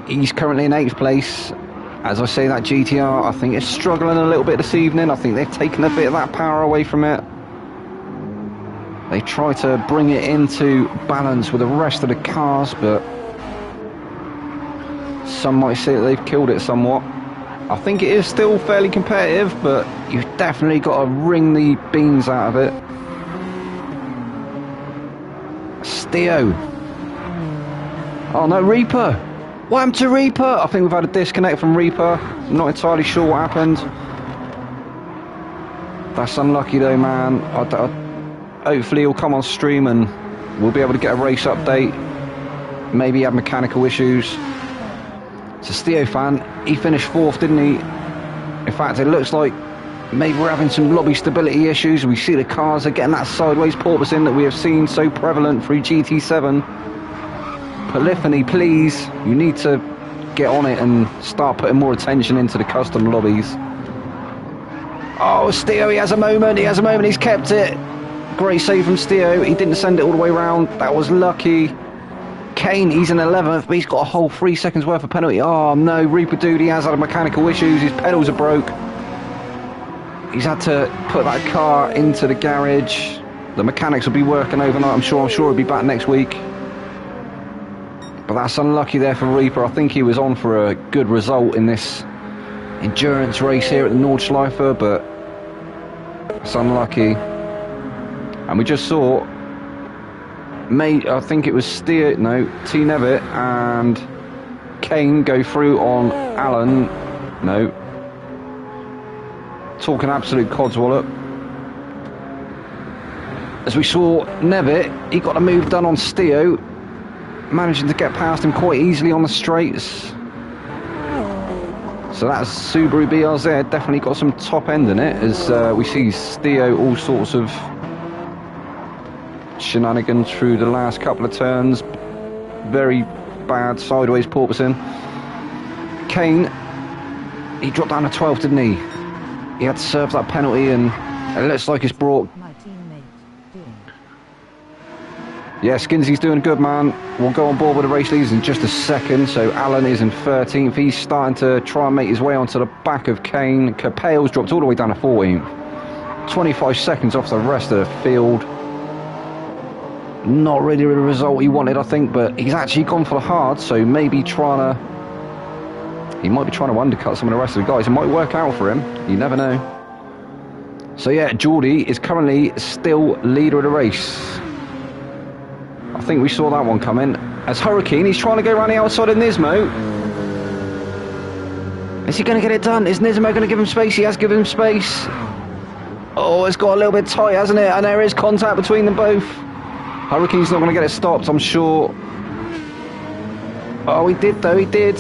[SPEAKER 1] he's currently in 8th place. As I say, that GTR, I think it's struggling a little bit this evening. I think they've taken a bit of that power away from it. They try to bring it into balance with the rest of the cars, but some might say that they've killed it somewhat. I think it is still fairly competitive, but you've definitely got to wring the beans out of it. Steo. Oh no, Reaper. What happened to Reaper? I think we've had a disconnect from Reaper. I'm not entirely sure what happened. That's unlucky though, man. Hopefully he'll come on stream and we'll be able to get a race update. Maybe he had mechanical issues. It's a Steo fan. He finished 4th, didn't he? In fact, it looks like maybe we're having some lobby stability issues. We see the cars are getting that sideways porpoising that we have seen so prevalent through GT7. Polyphony, please. You need to get on it and start putting more attention into the custom lobbies. Oh, Steo, he has a moment. He's kept it. Great save from Steo. He didn't send it all the way around. That was lucky. Kane, he's in 11th, but he's got a whole 3 seconds worth of penalty. Oh no, Reaper dude, he has had mechanical issues. His pedals are broke. He's had to put that car into the garage. The mechanics will be working overnight, I'm sure he'll be back next week. But that's unlucky there for Reaper. I think he was on for a good result in this endurance race here at the Nordschleife, but it's unlucky. And we just saw, I think it was T Nevitt and Kane go through on Alan. No. Talking absolute codswallop. As we saw Nevitt, he got a move done on Steo, managing to get past him quite easily on the straights. So that's Subaru BRZ, definitely got some top end in it, as we see Steo all sorts of shenanigans through the last couple of turns. very bad sideways porpoising. Kane, he dropped down to 12, didn't he? He had to serve that penalty, and it looks like it's brought...
[SPEAKER 3] My teammate doing.
[SPEAKER 1] Yeah, Skinsy's doing good, man. We'll go on board with the race leaders in just a second. So Alan is in 13th. He's starting to try and make his way onto the back of Kane. Capel's dropped all the way down to 14th. 25 seconds off the rest of the field. Not really the result he wanted, I think, but he's actually gone for the hard, so maybe trying to... He might be trying to undercut some of the rest of the guys. It might work out for him. You never know. So yeah, Geordie is currently still leader of the race. I think we saw that one coming. As Hurricane, he's trying to go around the outside of Nismo. Is he going to get it done? Is Nismo going to give him space? He has given him space. Oh, it's got a little bit tight, hasn't it? And there is contact between them both. Hurricane's not going to get it stopped, I'm sure. Oh, he did though, he did.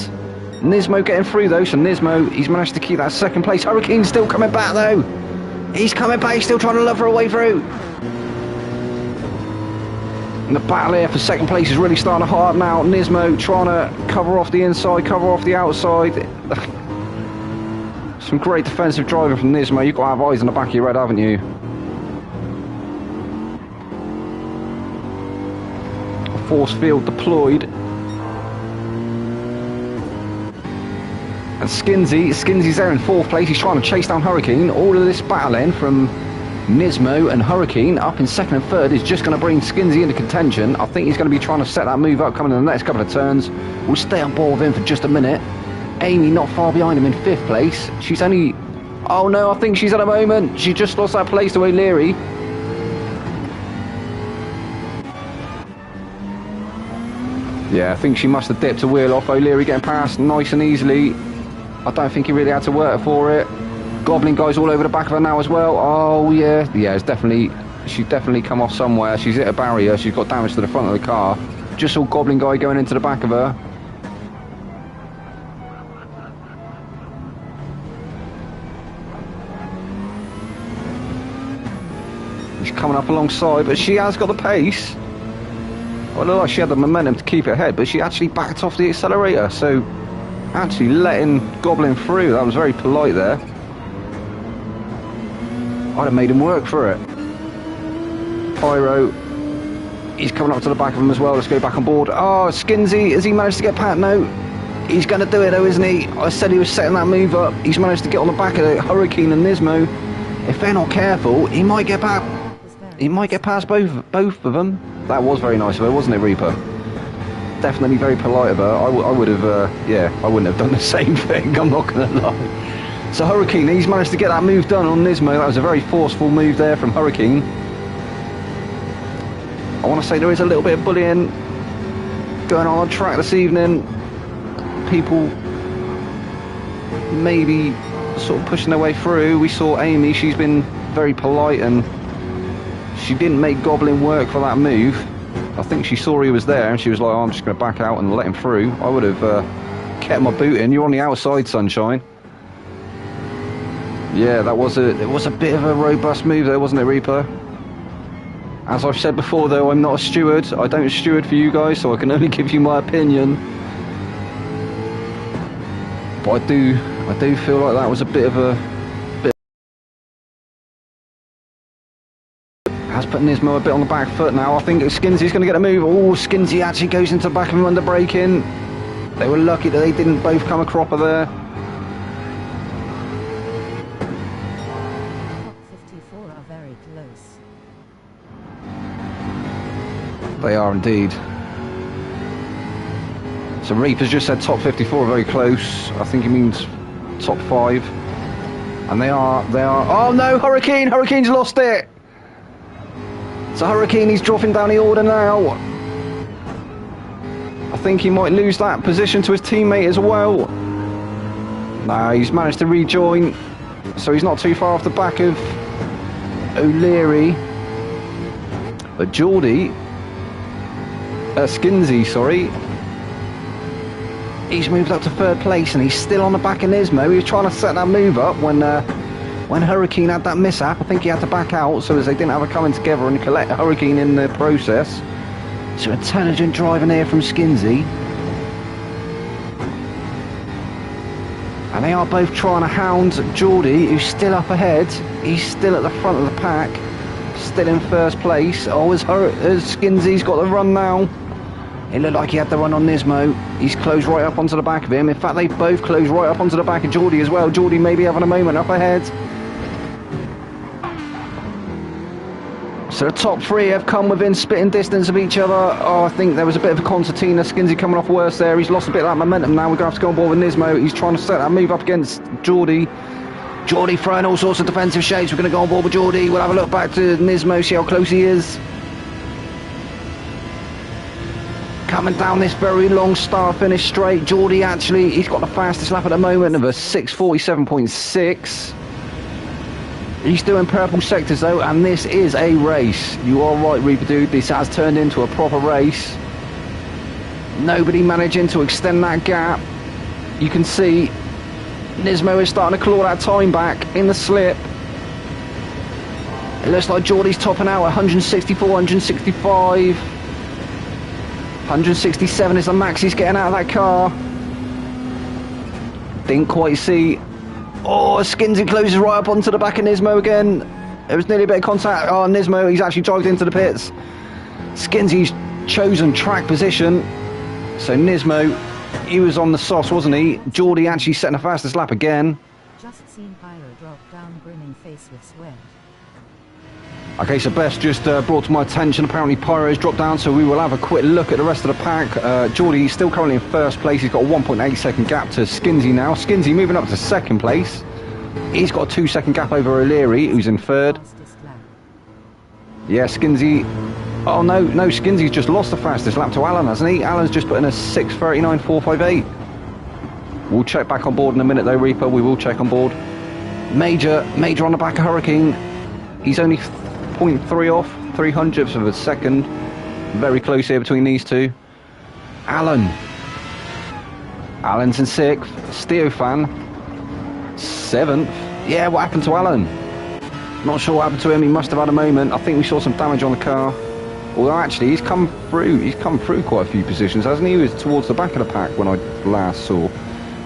[SPEAKER 1] Nismo getting through though, so Nismo, he's managed to keep that second place. Hurricane's still coming back though. He's coming back, he's still trying to love her way through. And the battle here for second place is really starting to hard now. Nismo trying to cover off the inside, cover off the outside. Some great defensive driving from Nismo. You've got to have eyes on the back of your head, haven't you? Force field deployed. And Skinsy's there in 4th place. He's trying to chase down Hurricane. All of this battle in from Nismo and Hurricane up in 2nd and 3rd is just going to bring Skinsy into contention. I think he's going to be trying to set that move up coming in the next couple of turns. We'll stay on board with him for just a minute. Amy not far behind him in 5th place. She's only... Oh no, I think she's at a moment. She just lost that place to O'Leary. Yeah, I think she must have dipped a wheel off. O'Leary getting past nice and easily. I don't think he really had to work for it. Goblin guy's all over the back of her now as well. Oh yeah, yeah, it's definitely... She's definitely come off somewhere. She's hit a barrier. She's got damage to the front of the car. Just saw Goblin guy going into the back of her. He's coming up alongside, but she has got the pace. Well, it looked like she had the momentum to keep it ahead, but she actually backed off the accelerator, so actually letting Goblin through. That was very polite there. I'd have made him work for it. Aero, he's coming up to the back of him as well. Let's go back on board. Oh, Skinsy, has he managed to get Pat? No. He's going to do it though, isn't he? I said he was setting that move up. He's managed to get on the back of the Hurricane and Nismo. If they're not careful, he might get back. He might get past both of them. That was very nice of her, wasn't it, Reaper? Definitely very polite of her. I would have, yeah, I wouldn't have done the same thing, I'm not going to lie. So Hurricane, he's managed to get that move done on Nismo. That was a very forceful move there from Hurricane. I want to say there is a little bit of bullying going on track this evening. People maybe sort of pushing their way through. We saw Amy, she's been very polite and she didn't make Goblin work for that move. I think she saw he was there and she was like, oh, I'm just going to back out and let him through. I would have kept my boot in. You're on the outside, sunshine. Yeah, it was a bit of a robust move there, wasn't it, Reaper? As I've said before, though, I'm not a steward. I don't steward for you guys, so I can only give you my opinion. But I do feel like that was a bit of a... Has put Nismo a bit on the back foot now. I think Skinsy's going to get a move. Oh, Skinsy actually goes into the back of him under braking. They were lucky that they didn't both come a cropper there.
[SPEAKER 3] Top 54 are very close.
[SPEAKER 1] They are indeed. So Reaper's just said top 54 are very close. I think he means top 5. And they are... Oh no, Hurricane! Hurricane's lost it! So Hurricane, he's dropping down the order now. I think he might lose that position to his teammate as well. No, he's managed to rejoin. So he's not too far off the back of O'Leary. But Geordie... Skinsy, sorry. He's moved up to 3rd place and he's still on the back of Nismo. He was trying to set that move up when Hurricane had that mishap. I think he had to back out so as they didn't have a coming together and collect Hurricane in the process. So intelligent driving here from Skinsey. And they are both trying to hound Geordie, who's still up ahead. He's still at the front of the pack. Still in first place. Oh, as Skinsey's got the run now. It looked like he had the run on Nismo. He's closed right up onto the back of him. In fact, they've both closed right up onto the back of Geordie as well. Geordie may be having a moment up ahead. So the top three have come within spitting distance of each other. Oh, I think there was a bit of a concertina. Skinsey coming off worse there. He's lost a bit of that momentum now. We're going to have to go on board with Nismo. He's trying to set that move up against Geordie. Geordie throwing all sorts of defensive shapes. We're going to go on board with Geordie. We'll have a look back to Nismo, see how close he is. Coming down this very long star finish straight. Geordie actually, he's got the fastest lap at the moment of a 6:47.6. He's doing purple sectors though, and this is a race. You are right, Reaper Dude, this has turned into a proper race. Nobody managing to extend that gap. You can see Nismo is starting to claw that time back in the slip. It looks like Geordie's topping out at 164, 165. 167 is the max he's getting out of that car. Didn't quite see. Oh, Skinsey closes right up onto the back of Nismo again. There was nearly a bit of contact. Oh, Nismo, he's actually jogged into the pits. Skinsey's chosen track position. So Nismo, he was on the sauce, wasn't he? Geordie actually setting the fastest lap again.
[SPEAKER 3] Just seen Pyro drop down, brimming face with sweat.
[SPEAKER 1] Okay, so Best just brought to my attention, apparently Pyro's dropped down, so we will have a quick look at the rest of the pack. Geordie still currently in first place. He's got a 1.8 second gap to Skinsey now. Skinsey moving up to second place. He's got a 2 second gap over O'Leary, who's in third. Yeah, Skinsey. Oh no, Skinsey's just lost the fastest lap to Alan, hasn't he? Alan's just put in a 6:39.458. We'll check back on board in a minute though, Reaper. We will check on board. Major on the back of Hurricane. He's only 0.3 off, 300ths of a second. Very close here between these two. Alan's in 6th. Steofan 7th. Yeah, what happened to Alan? Not sure what happened to him. He must have had a moment. I think we saw some damage on the car. Although actually he's come through quite a few positions, hasn't he? He was towards the back of the pack when I last saw.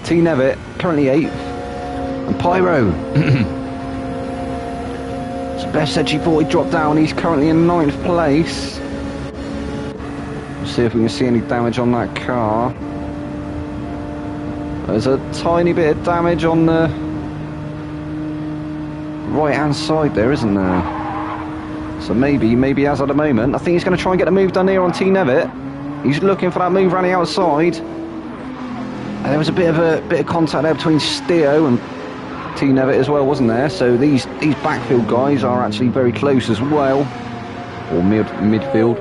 [SPEAKER 1] T Nevitt currently 8th. And Pyro. So Beth said she thought he'd dropped down. He's currently in 9th place. We'll see if we can see any damage on that car. There's a tiny bit of damage on the right hand side there, isn't there? So maybe he has at the moment. I think he's going to try and get a move done here on T Nevitt. He's looking for that move around the outside. And there was a bit of contact there between Steo and T Nevitt as well, wasn't there? So these backfield guys are actually very close as well, or midfield.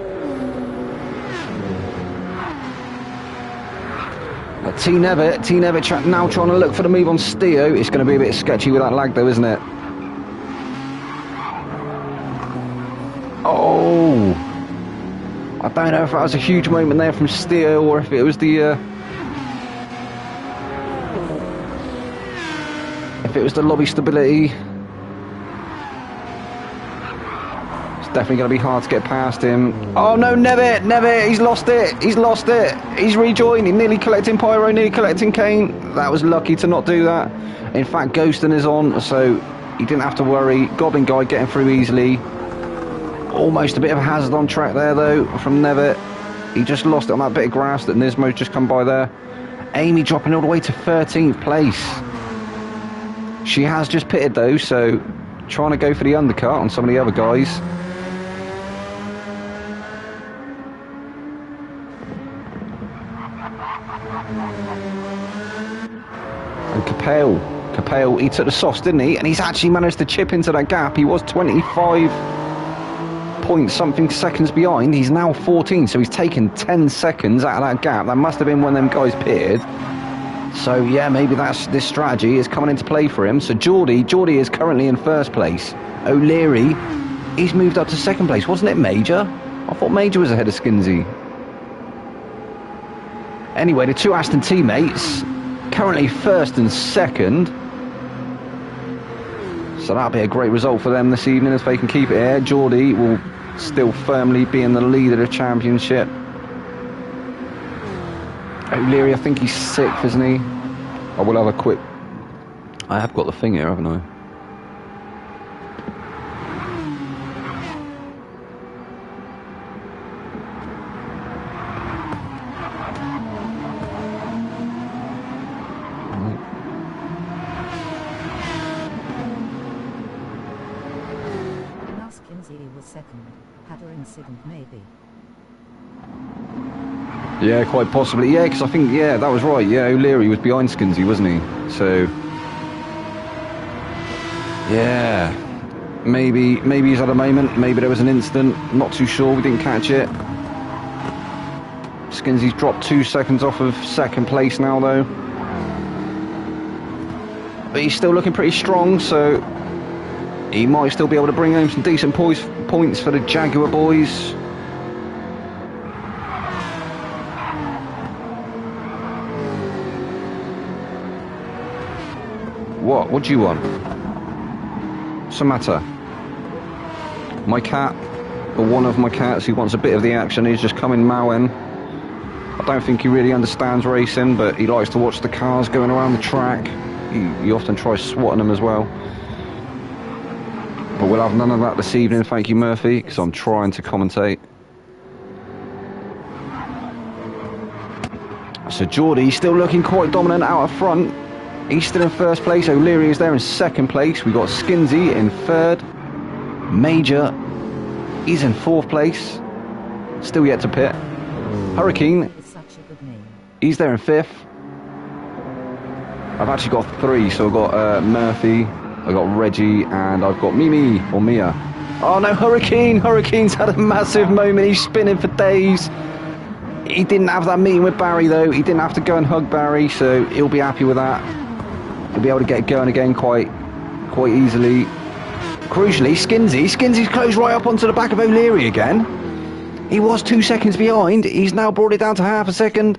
[SPEAKER 1] But T Nevitt now trying to look for the move on Steo. It's going to be a bit sketchy with that lag though, isn't it? Oh, I don't know if that was a huge moment there from Steo or if it was the lobby stability. It's definitely going to be hard to get past him. Oh no, Nevitt, he's lost it. He's rejoined. He's nearly collecting Pyro, nearly collecting Kane. That was lucky to not do that. In fact, Ghostin is on, so he didn't have to worry. Goblin guy getting through easily. Almost a bit of a hazard on track there though from Nevitt. He just lost it on that bit of grass that Nismo's just come by there. Amy dropping all the way to 13th place. She has just pitted though, so trying to go for the undercut on some of the other guys. And Capel, he took the sauce, didn't he? And he's actually managed to chip into that gap. He was 25 point something seconds behind. He's now 14, so he's taken 10 seconds out of that gap. That must have been when them guys pitted. So yeah, maybe this strategy is coming into play for him. So Geordie is currently in first place. O'Leary, he's moved up to second place. Wasn't it Major? I thought Major was ahead of Skinsey. Anyway, the two Aston teammates currently first and second. So that'll be a great result for them this evening if they can keep it here. Geordie will still firmly being the lead of the championship. O'Leary, I think he's 6th, isn't he? I will have a quick... I have got the thing here, haven't I?
[SPEAKER 3] Was second, Hatter in 7th maybe.
[SPEAKER 1] Yeah, quite possibly. Yeah, because I think, yeah, that was right. Yeah, O'Leary was behind Skinsey, wasn't he? So, yeah, maybe he's had a moment. Maybe there was an incident. Not too sure. We didn't catch it. Skinsey's dropped 2 seconds off of 2nd place now, though. But he's still looking pretty strong, so he might still be able to bring home some decent points for the Jaguar boys. What do you want? What's the matter? My cat, or one of my cats who wants a bit of the action, he's just coming mowing. I don't think he really understands racing, but he likes to watch the cars going around the track. He often tries swatting them as well. But we'll have none of that this evening, thank you, Murphy, because I'm trying to commentate. So Geordie still looking quite dominant out up front. He's still in 1st place. O'Leary is there in 2nd place. We've got Skinsey in 3rd. Major, he's in 4th place. Still yet to pit. Hurricane, he's there in 5th. I've actually got 3, so I've got Murphy, I've got Reggie, and I've got Mimi, or Mia. Oh no, Hurricane's had a massive moment. He's spinning for days. He didn't have that meeting with Barry though. He didn't have to go and hug Barry, so he'll be happy with that. He'll be able to get going again quite easily. Crucially, Skinsey's closed right up onto the back of O'Leary again. He was 2 seconds behind. He's now brought it down to half a second.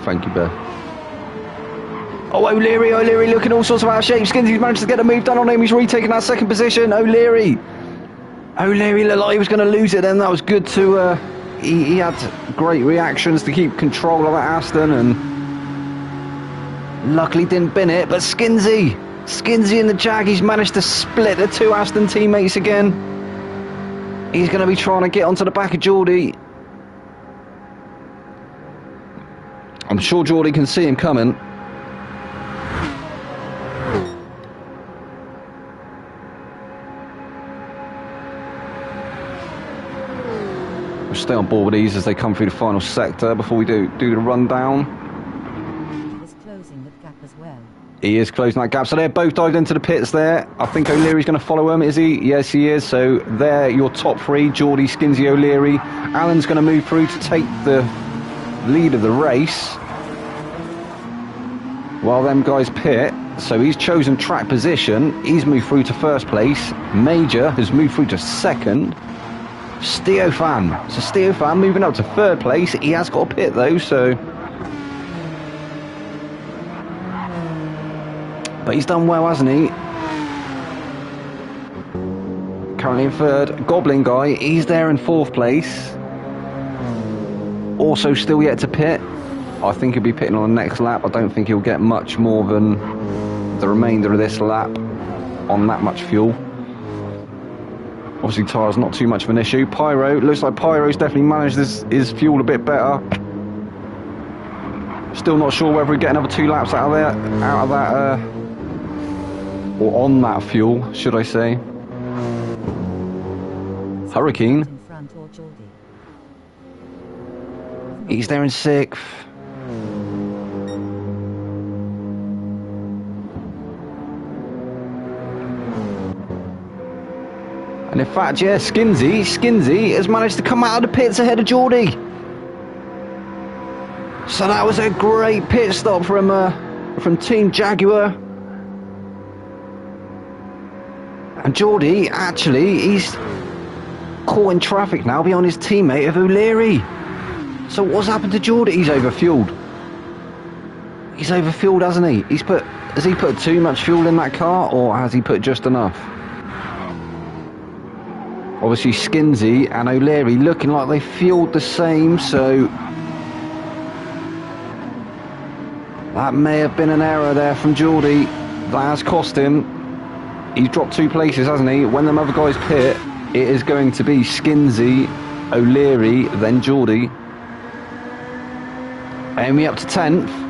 [SPEAKER 1] Thank you, Beth. Oh, O'Leary looking all sorts of out of shape. Skinsey's managed to get a move done on him. He's retaking that 2nd position. O'Leary looked like he was going to lose it then. That was good to... he had great reactions to keep control of that Aston, and luckily didn't bin it. But Skinsey and the Jag, he's managed to split the 2 Aston teammates again. He's going to be trying to get onto the back of Geordie. I'm sure Geordie can see him coming. We'll stay on board with these as they come through the final sector before we do the rundown.
[SPEAKER 3] He is closing that gap as well.
[SPEAKER 1] He is closing that gap. So they're both dived into the pits there. I think O'Leary's going to follow him, is he? Yes, he is. So they're your top 3, Geordie, Skinsey, O'Leary. Alan's going to move through to take the lead of the race while them guys pit. So he's chosen track position. He's moved through to 1st place. Major has moved through to 2nd. Steofan moving up to 3rd place. He has got a pit though, so... But he's done well, hasn't he? Currently in 3rd. Goblin guy, he's there in 4th place. Also still yet to pit. I think he'll be pitting on the next lap. I don't think he'll get much more than the remainder of this lap on that much fuel. Obviously tyres not too much of an issue. Pyro, looks like Pyro's definitely managed his fuel a bit better. Still not sure whether we get another 2 laps out of that or on that fuel, should I say. Hurricane, he's there in 6th. And in fact, yeah, Skinsey has managed to come out of the pits ahead of Geordie. So that was a great pit stop from Team Jaguar. And Geordie, actually, he's caught in traffic now behind his teammate of O'Leary. So what's happened to Geordie? He's overfueled. He's overfueled, hasn't he? He's put Has he put too much fuel in that car, or has he put just enough? Obviously, Skinsey and O'Leary looking like they fueled the same, so that may have been an error there from Geordie. That has cost him. He's dropped 2 places, hasn't he? When them other guys pit, it is going to be Skinsey, O'Leary, then Geordie. Amy up to 10th.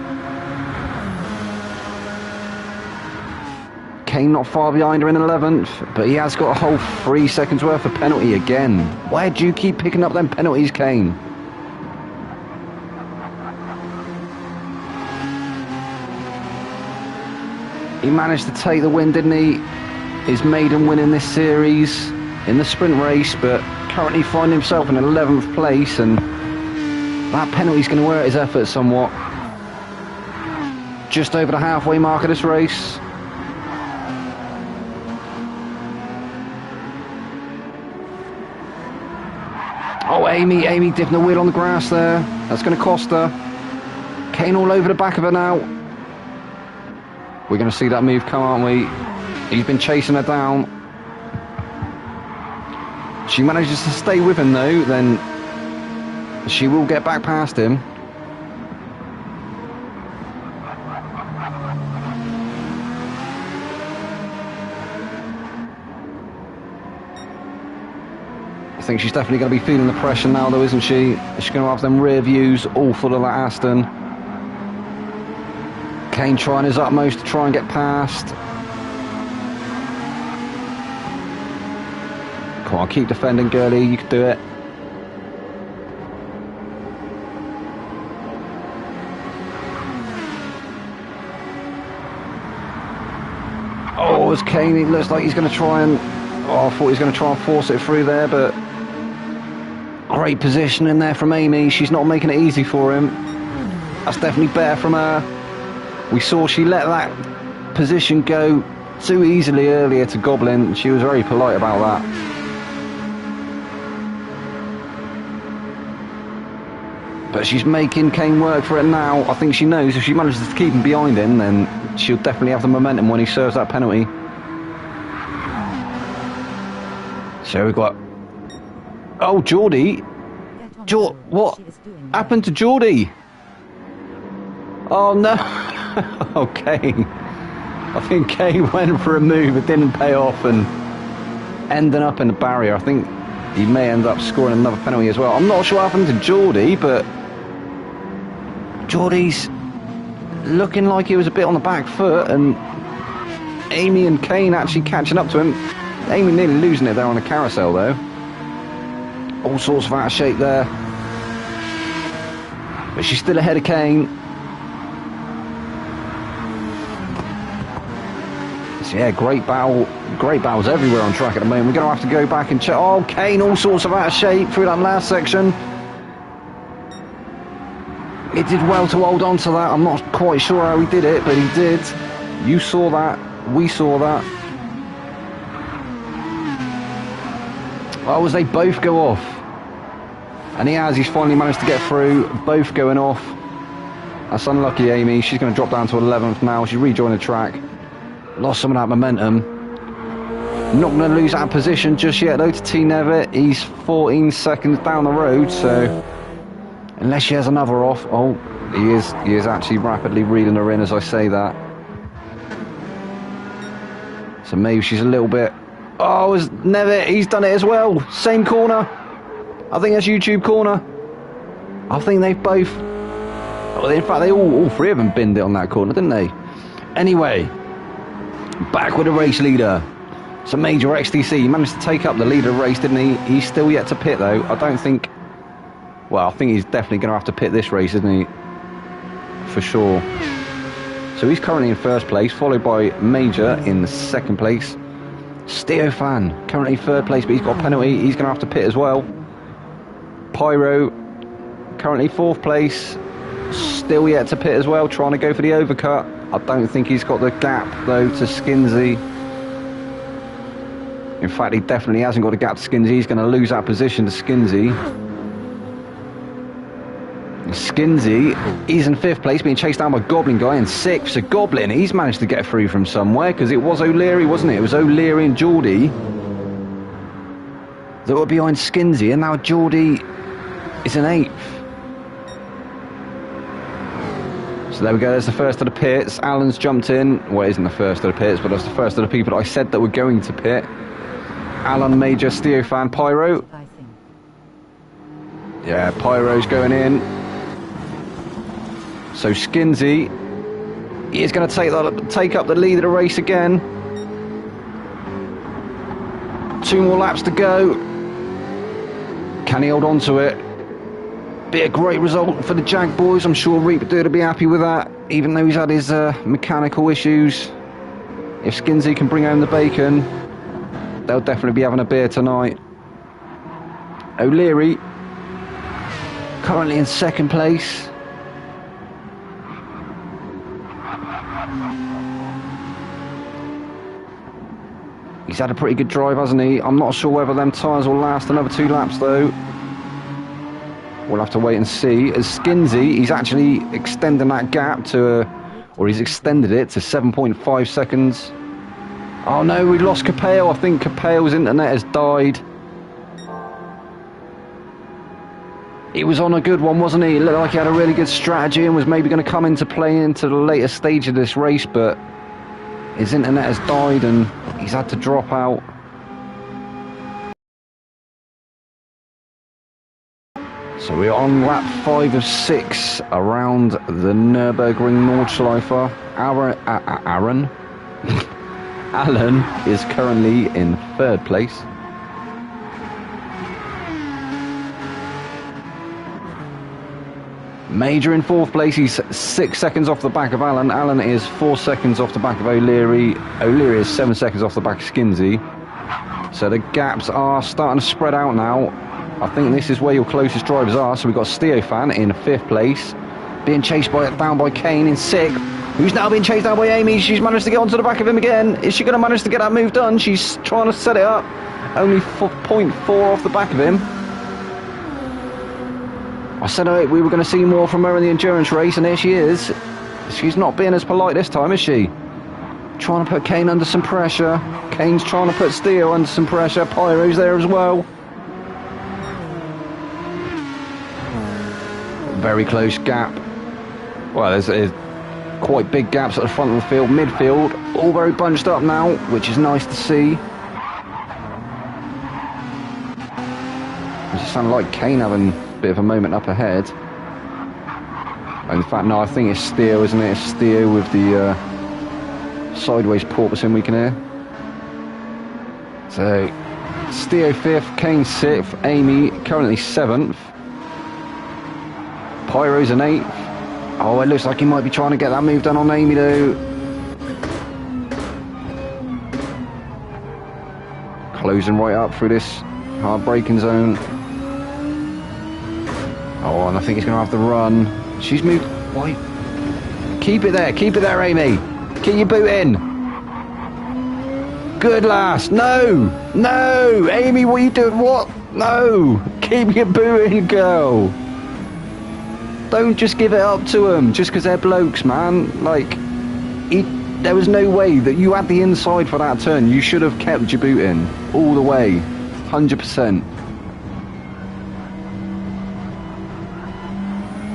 [SPEAKER 1] Kane not far behind her in 11th, but he has got a whole 3 seconds worth of penalty again. Why do you keep picking up them penalties, Kane? He managed to take the win, didn't he? His maiden win in this series in the sprint race, but currently finding himself in 11th place, and that penalty's going to hurt his effort somewhat. Just over the halfway mark of this race. Oh, Amy dipping the wheel on the grass there. That's going to cost her. Kane all over the back of her now. We're going to see that move come, aren't we? He's been chasing her down. She manages to stay with him though, then she will get back past him. I think she's definitely going to be feeling the pressure now though, isn't she? She's going to have them rear views all full of that Aston. Kane trying his utmost to try and get past. Come on, keep defending, girlie, you can do it. Oh, it's Kane, it looks like he's going to try and... Oh, I thought he was going to try and force it through there, but... Great position in there from Amy. She's not making it easy for him. That's definitely better from her. We saw she let that position go too easily earlier to Goblin. She was very polite about that. But she's making Kane work for it now. I think she knows if she manages to keep him behind him, then she'll definitely have the momentum when he serves that penalty. So we've got... Oh, Geordie. What happened to Geordie? Oh, no. Oh, Kane. I think Kane went for a move. It didn't pay off and ended up in the barrier. I think he may end up scoring another penalty as well. I'm not sure what happened to Geordie, but Geordie's looking like he was a bit on the back foot, and Amy and Kane actually catching up to him. Amy nearly losing it there on the carousel though. All sorts of out of shape there, but she's still ahead of Kane. So yeah, great battles everywhere on track at the moment. We're going to have to go back and check. Oh, Kane all sorts of out of shape through that last section. He did well to hold on to that. I'm not quite sure how he did it, but he did. You saw that, we saw that. Oh, as they both go off. And he's finally managed to get through, both going off. That's unlucky, Amy. She's going to drop down to 11th now. She's rejoined the track. Lost some of that momentum. Not going to lose that position just yet though to T Nevitt. He's 14 seconds down the road, so unless she has another off. Oh, he is actually rapidly reeling her in as I say that. So maybe she's a little bit... Oh, it's Nevitt, he's done it as well. Same corner. I think that's YouTube corner. I think they've both... Well, in fact, they all three of them binned it on that corner, didn't they? Anyway, back with the race leader. It's a major XTC. He managed to take up the leader of the race, didn't he? He's still yet to pit, though. I don't think... Well, I think he's definitely going to have to pit this race, isn't he? For sure. So he's currently in first place, followed by Major in the second place. Steofan currently third place, but he's got a penalty. He's going to have to pit as well. Pyro currently fourth place, still yet to pit as well, trying to go for the overcut. I don't think he's got the gap though to Skinsey. In fact, he definitely hasn't got a gap to Skinsey. He's going to lose that position to Skinsey. Skinsey, he's in 5th place, being chased down by Goblin Guy in 6th. So Goblin, he's managed to get through from somewhere, because it was O'Leary, wasn't it? It was O'Leary and Geordie that were behind Skinsey, and now Geordie is in 8th. So there we go, there's the first of the pits. Alan's jumped in. Well, it isn't the first of the pits, but that's the first of the people that I said that were going to pit. Alan Major, Steofan, Pyro.
[SPEAKER 3] I think.
[SPEAKER 1] Yeah, Pyro's going in. So Skinsey, he is going to take up the lead of the race again. 2 more laps to go. Can he hold on to it? Be a great result for the Jag boys. I'm sure Reaper Dude will be happy with that, even though he's had his mechanical issues. If Skinsey can bring home the bacon, they'll definitely be having a beer tonight. O'Leary, currently in 2nd place. He's had a pretty good drive, hasn't he? I'm not sure whether them tyres will last another 2 laps, though. We'll have to wait and see. As Skinsey, he's actually extending that gap to, or he's extended it to 7.5 seconds. Oh no, we lost Capel. I think Capel's internet has died. He was on a good one, wasn't he? It looked like he had a really good strategy and was maybe going to come into play into the later stage of this race, but his internet has died and he's had to drop out. So we're on lap 5 of 6 around the Nurburgring Nordschleife. Alan is currently in 3rd place. Major in 4th place. He's 6 seconds off the back of Alan. Alan is 4 seconds off the back of O'Leary. O'Leary is 7 seconds off the back of Skinsey. So the gaps are starting to spread out now. I think this is where your closest drivers are. So we've got Steofan in 5th place, being chased down by Kane in 6th, who's now being chased down by Amy. She's managed to get onto the back of him again. Is she going to manage to get that move done? She's trying to set it up. Only 0.4 off the back of him. I said we were going to see more from her in the endurance race, and here she is. She's not being as polite this time, is she? Trying to put Kane under some pressure. Kane's trying to put Steel under some pressure. Pyro's there as well. Very close gap. Well, there's quite big gaps at the front of the field, midfield, all very bunched up now, which is nice to see. It just sounded like Kane having a bit of a moment up ahead. In fact, no, I think it's Steel, isn't it? It's Steel with the sideways porpoising we can hear. So, Steel 5th, Kane 6th, Amy currently 7th. Pyro's an 8th. Oh, it looks like he might be trying to get that move done on Amy though. Closing right up through this hard braking zone. Oh, and I think he's going to have to run. She's moved. Why? Keep it there, Amy. Keep your boot in. Good lass. No, Amy, what are you doing? What? No, keep your boot in, girl. Don't just give it up to them just because they're blokes, man. Like, there was no way that you had the inside for that turn. You should have kept your boot in all the way, 100%.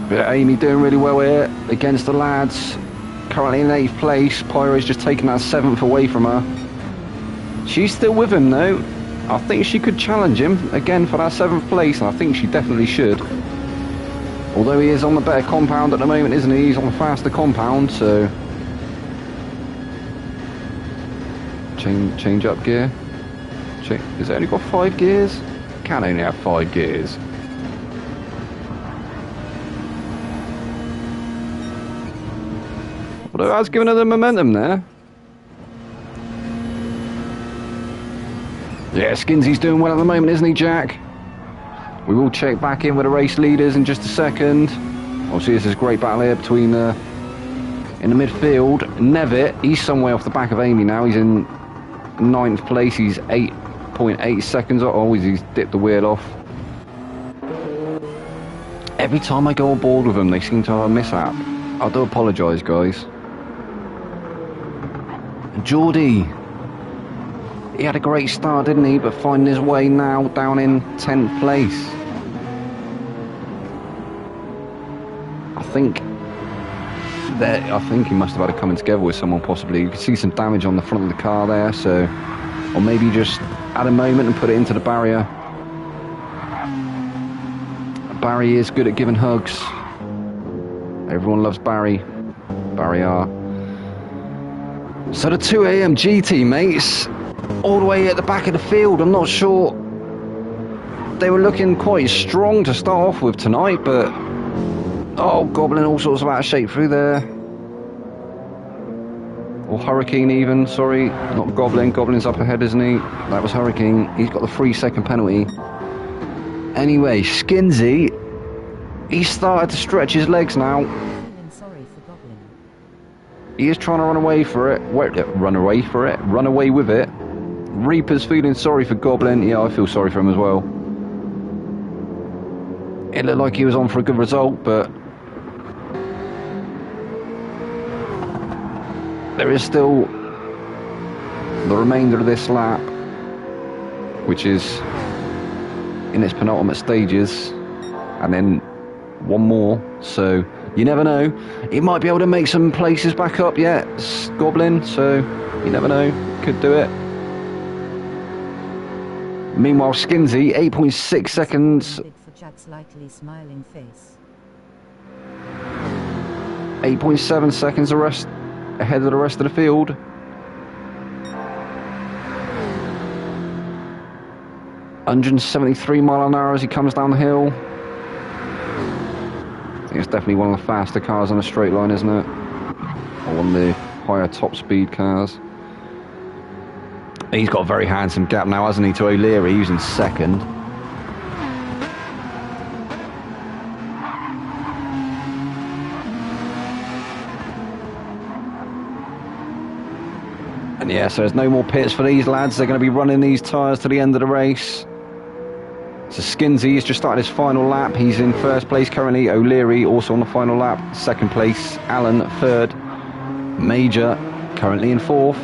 [SPEAKER 1] But Amy doing really well here against the lads. Currently in 8th place. Pyro's just taking that 7th away from her. She's still with him though. I think she could challenge him again for that 7th place, and I think she definitely should. Although he is on the better compound at the moment, isn't he? He's on the faster compound, so... Change up gear. Has it only got 5 gears? Can only have 5 gears. Although that's given her the momentum there. Yeah, Skinsey's doing well at the moment, isn't he, Jack? We will check back in with the race leaders in just a second. Obviously, this is a great battle here between in the midfield. Nevitt, he's some way off the back of Amy now. He's in 9th place. He's 8.8 seconds. Oh, he's dipped the wheel off. Every time I go on board with them, they seem to have a mishap. I do apologise, guys. Geordie. He had a great start, didn't he? But finding his way now down in 10th place. I think he must have had a coming together with someone possibly. You can see some damage on the front of the car there, so... Or maybe just had a moment and put it into the barrier. Barry is good at giving hugs. Everyone loves Barry. Barry R. So the 2 AMG teammates, all the way at the back of the field. I'm not sure. They were looking quite strong to start off with tonight, but... Oh, Goblin all sorts of out of shape through there. Or Hurricane even, sorry. Not Goblin. Goblin's up ahead, isn't he? That was Hurricane. He's got the 3-second penalty. Anyway, Skinsy, he started to stretch his legs now.
[SPEAKER 3] Sorry for Goblin.
[SPEAKER 1] He is trying to run away for it. Run away with it. Reaper's feeling sorry for Goblin. Yeah, I feel sorry for him as well. It looked like he was on for a good result, but there is still the remainder of this lap, which is in its penultimate stages, and then one more, so you never know. He might be able to make some places back up yet, Goblin, so you never know, could do it. Meanwhile, Skinsy, 8.6 seconds.
[SPEAKER 3] For Jack's likely smiling face.
[SPEAKER 1] 8.7 seconds ahead of the rest of the field. (173 mph) as he comes down the hill. I think it's definitely one of the faster cars on a straight line, isn't it? Or one of the higher top speed cars. He's got a very handsome gap now, hasn't he, to O'Leary, who's in second. And yeah, so there's no more pits for these lads. They're going to be running these tyres to the end of the race. So Skinsy has just started his final lap. He's in first place currently. O'Leary also on the final lap. Second place. Allen third. Major currently in fourth.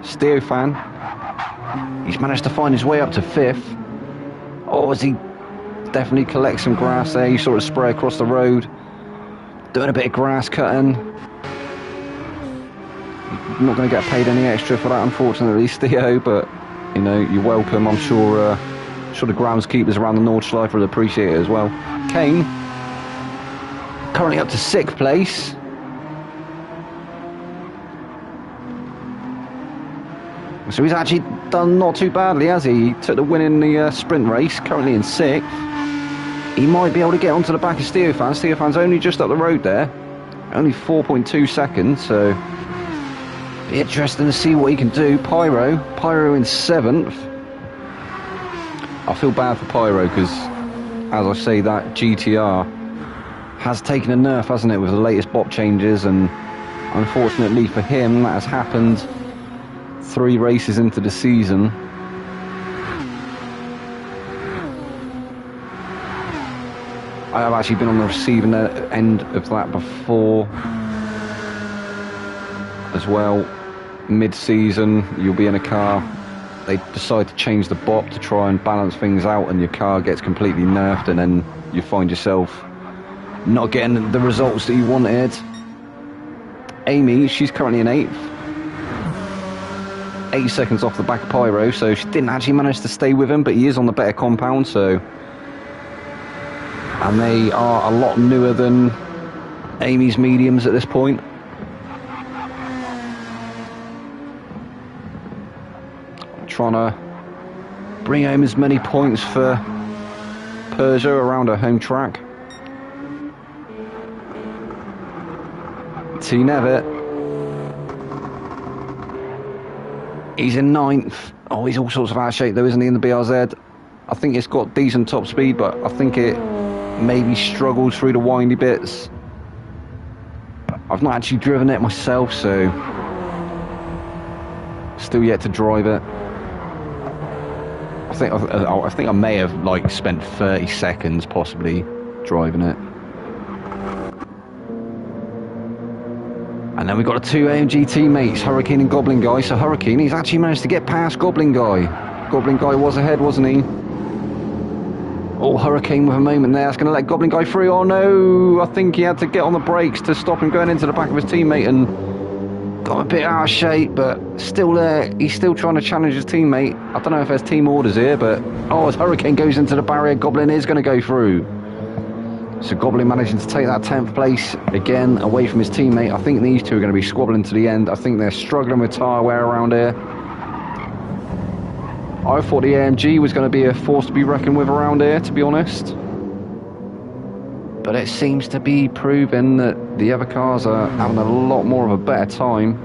[SPEAKER 1] Steofan, he's managed to find his way up to fifth. Oh, as he definitely collects some grass there. You saw it spray across the road. Doing a bit of grass cutting. I'm not going to get paid any extra for that, unfortunately, Steo, but you know, you're welcome. I'm sure the groundskeepers around the Nordschleife will appreciate it as well. Kane, currently up to 6th place. So he's actually done not too badly, has he? He took the win in the sprint race, currently in 6th. He might be able to get onto the back of Steofan. Steofan's only just up the road there. Only 4.2 seconds, so interesting to see what he can do. Pyro in 7th. I feel bad for Pyro because, as I say, that GTR has taken a nerf, hasn't it, with the latest bop changes, and unfortunately for him, that has happened 3 races into the season. I have actually been on the receiving end of that before as well. Mid-season, you'll be in a car, they decide to change the bop to try and balance things out, and your car gets completely nerfed, and then you find yourself not getting the results that you wanted. Amy, she's currently in 8th. 8 seconds off the back of Pyro, so she didn't actually manage to stay with him, but he is on the better compound, so... And they are a lot newer than Amy's mediums at this point. Trying to bring home as many points for Peugeot around her home track. T. Nevitt. He's in 9th. Oh, he's all sorts of out of shape though, isn't he, in the BRZ? I think it's got decent top speed, but I think it maybe struggles through the windy bits. I've not actually driven it myself, so still yet to drive it. I think I may have like spent 30 seconds possibly driving it. And then we've got the two AMG teammates, Hurricane and Goblin Guy. So Hurricane, he's actually managed to get past Goblin Guy. Goblin Guy was ahead, wasn't he? Oh, Hurricane with a moment there. That's going to let Goblin Guy through. Oh no, I think he had to get on the brakes to stop him going into the back of his teammate and got a bit out of shape, but still there. He's still trying to challenge his teammate. I don't know if there's team orders here, but oh, as Hurricane goes into the barrier, Goblin is going to go through. So Goblin managing to take that 10th place again away from his teammate. I think these two are going to be squabbling to the end. I think they're struggling with tyre wear around here. I thought the AMG was going to be a force to be reckoned with around here, to be honest. But it seems to be proving that the other cars are having a lot more of a better time.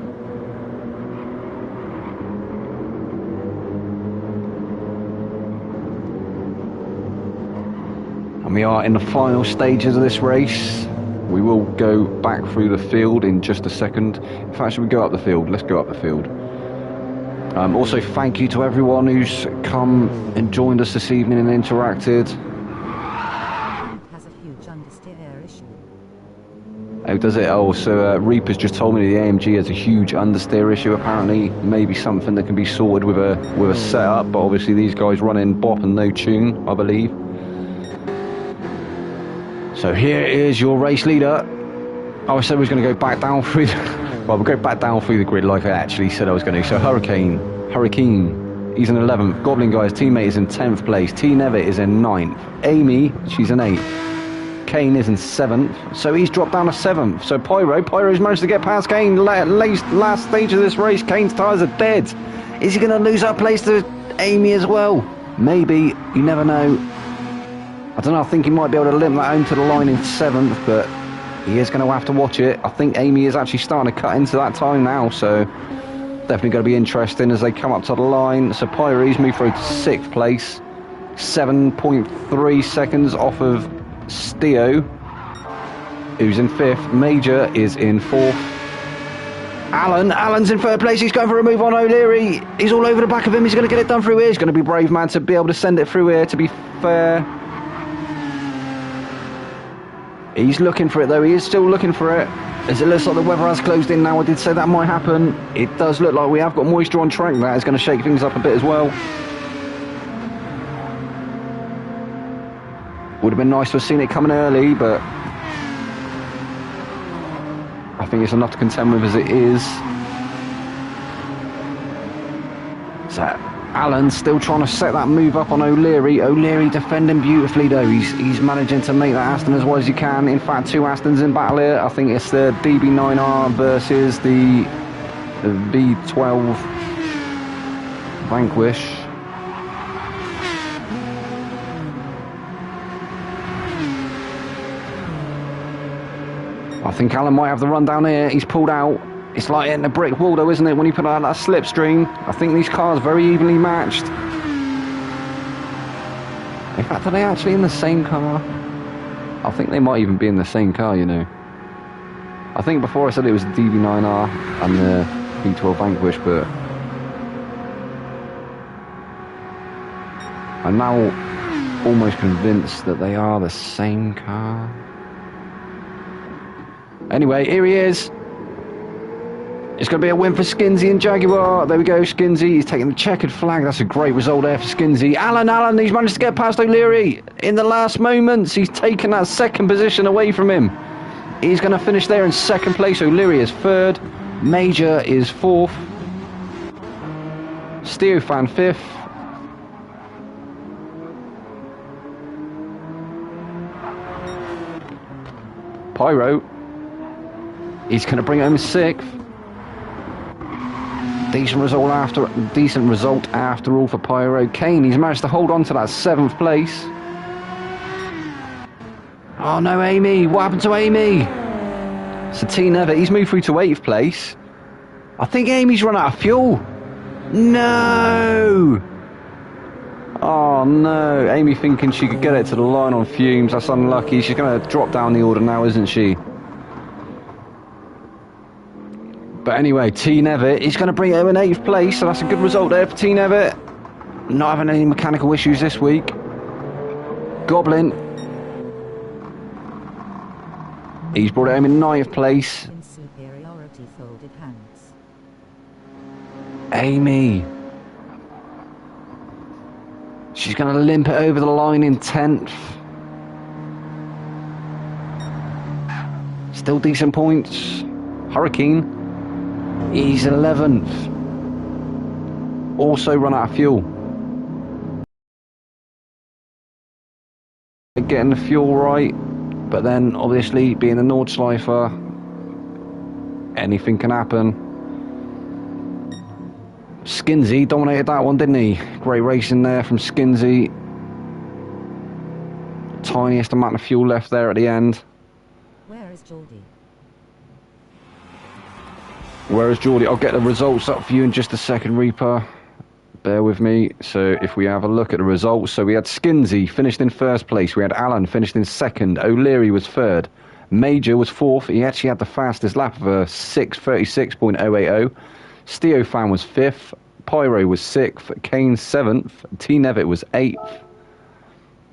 [SPEAKER 1] And we are in the final stages of this race. We will go back through the field in just a second. In fact, should we go up the field? Let's go up the field. Also, thank you to everyone who's come and joined us this evening and interacted.
[SPEAKER 3] Has a huge understeer issue.
[SPEAKER 1] Oh, does it? Oh, so Reaper's just told me the AMG has a huge understeer issue. Apparently, maybe something that can be sorted with a setup. But obviously, these guys run in bop and no tune, I believe. So here is your race leader. I said we was going to go back down through well, we'll go back down through the grid like I actually said I was going to. So Hurricane, he's in 11th. Goblin Guy's teammate is in 10th place. T Nevitt is in 9th. Amy, she's in 8th. Kane is in 7th. So he's dropped down to 7th. So Pyro's managed to get past Kane. Last stage of this race, Kane's tyres are dead. Is he going to lose that place to Amy as well? Maybe, you never know. I don't know, I think he might be able to limp that home to the line in 7th, but he is going to have to watch it. I think Amy is actually starting to cut into that time now, so definitely going to be interesting as they come up to the line. So Pyre's moved through to 6th place, 7.3 seconds off of Steo, who's in 5th. Major is in 4th. Alan's in 3rd place. He's going for a move on O'Leary. He's all over the back of him. He's going to get it done through here. He's going to be brave, man, to be able to send it through here, to be fair. He's looking for it though, he is still looking for it. As it looks like the weather has closed in now, I did say that might happen. It does look like we have got moisture on track. That is going to shake things up a bit as well. Would have been nice to have seen it coming early, but I think it's enough to contend with as it is. So Alan's still trying to set that move up on O'Leary. O'Leary defending beautifully though. He's managing to make that Aston as well as he can. In fact, two Astons in battle here. I think it's the DB9R versus the V12 Vanquish. I think Alan might have the run down here. He's pulled out. It's like hitting a brick wall though, isn't it, when you put out that slipstream? I think these cars are very evenly matched. In fact, are they actually in the same car? I think they might even be in the same car, you know. I think before I said it was the DB9R and the V12 Vanquish, but I'm now almost convinced that they are the same car. Anyway, here he is. It's going to be a win for Skinsy and Jaguar. There we go, Skinsy. He's taking the checkered flag. That's a great result there for Skinsy. Alan, he's managed to get past O'Leary in the last moments. He's taken that 2nd position away from him. He's going to finish there in 2nd place. O'Leary is 3rd. Major is 4th. Steofan 5th. Pyro. He's going to bring it home 6th. Decent result after all for Pyro. Kane, he's managed to hold on to that 7th place. Oh no, Amy, what happened to Amy? So T Nevitt, he's moved through to 8th place. I think Amy's run out of fuel. No! Oh no, Amy thinking she could get it to the line on fumes. That's unlucky. She's going to drop down the order now, isn't she? But anyway, T Nevitt, he's going to bring it in 8th place, so that's a good result there for T Nevitt. Not having any mechanical issues this week. Goblin. He's brought it home in 9th place.
[SPEAKER 3] In superiority folded hands.
[SPEAKER 1] Amy. She's going to limp it over the line in 10th. Still decent points. Hurricane. He's 11th. Also run out of fuel. Getting the fuel right. But then, obviously, being a Nordschleife, anything can happen. Skinsey dominated that one, didn't he? Great racing there from Skinsey. Tiniest amount of fuel left there at the end.
[SPEAKER 3] Where is Geordie?
[SPEAKER 1] Whereas Geordie, I'll get the results up for you in just a second, Reaper. Bear with me. So if we have a look at the results, so we had Skinsey finished in 1st place. We had Alan finished in 2nd. O'Leary was 3rd. Major was 4th. He actually had the fastest lap of a 6:36.080. Steofan was 5th. Pyro was 6th. Kane 7th. T Nevitt was 8th.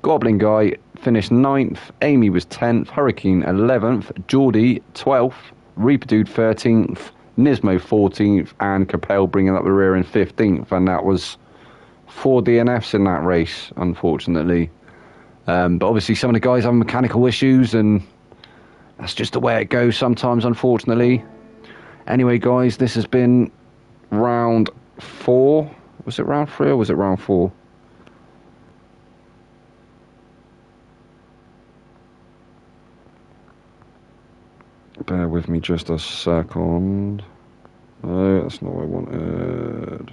[SPEAKER 1] Goblin Guy finished 9th. Amy was 10th. Hurricane 11th. Geordie 12th. Reaper Dude 13th. Nismo 14th, and Capel bringing up the rear in 15th, and that was 4 DNFs in that race, unfortunately. But obviously some of the guys have mechanical issues, and that's just the way it goes sometimes, unfortunately. Anyway, guys, this has been round 4. Was it round 3 or was it round 4? Bear with me just a second. No, that's not what I wanted.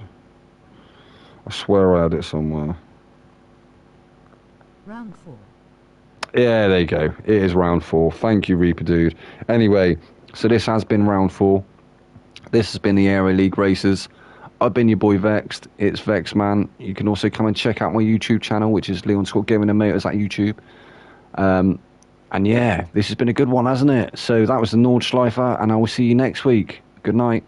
[SPEAKER 1] I swear I had it somewhere.
[SPEAKER 3] Round 4.
[SPEAKER 1] Yeah, there you go. It is round 4. Thank you, Reaper Dude. Anyway, so this has been round 4. This has been the Aero League races. I've been your boy Vexed. It's Vexman. You can also come and check out my YouTube channel, which is Leon Scott Gaming and Motors at YouTube. And yeah, this has been a good one, hasn't it? So that was the Nordschleife, and I will see you next week. Good night.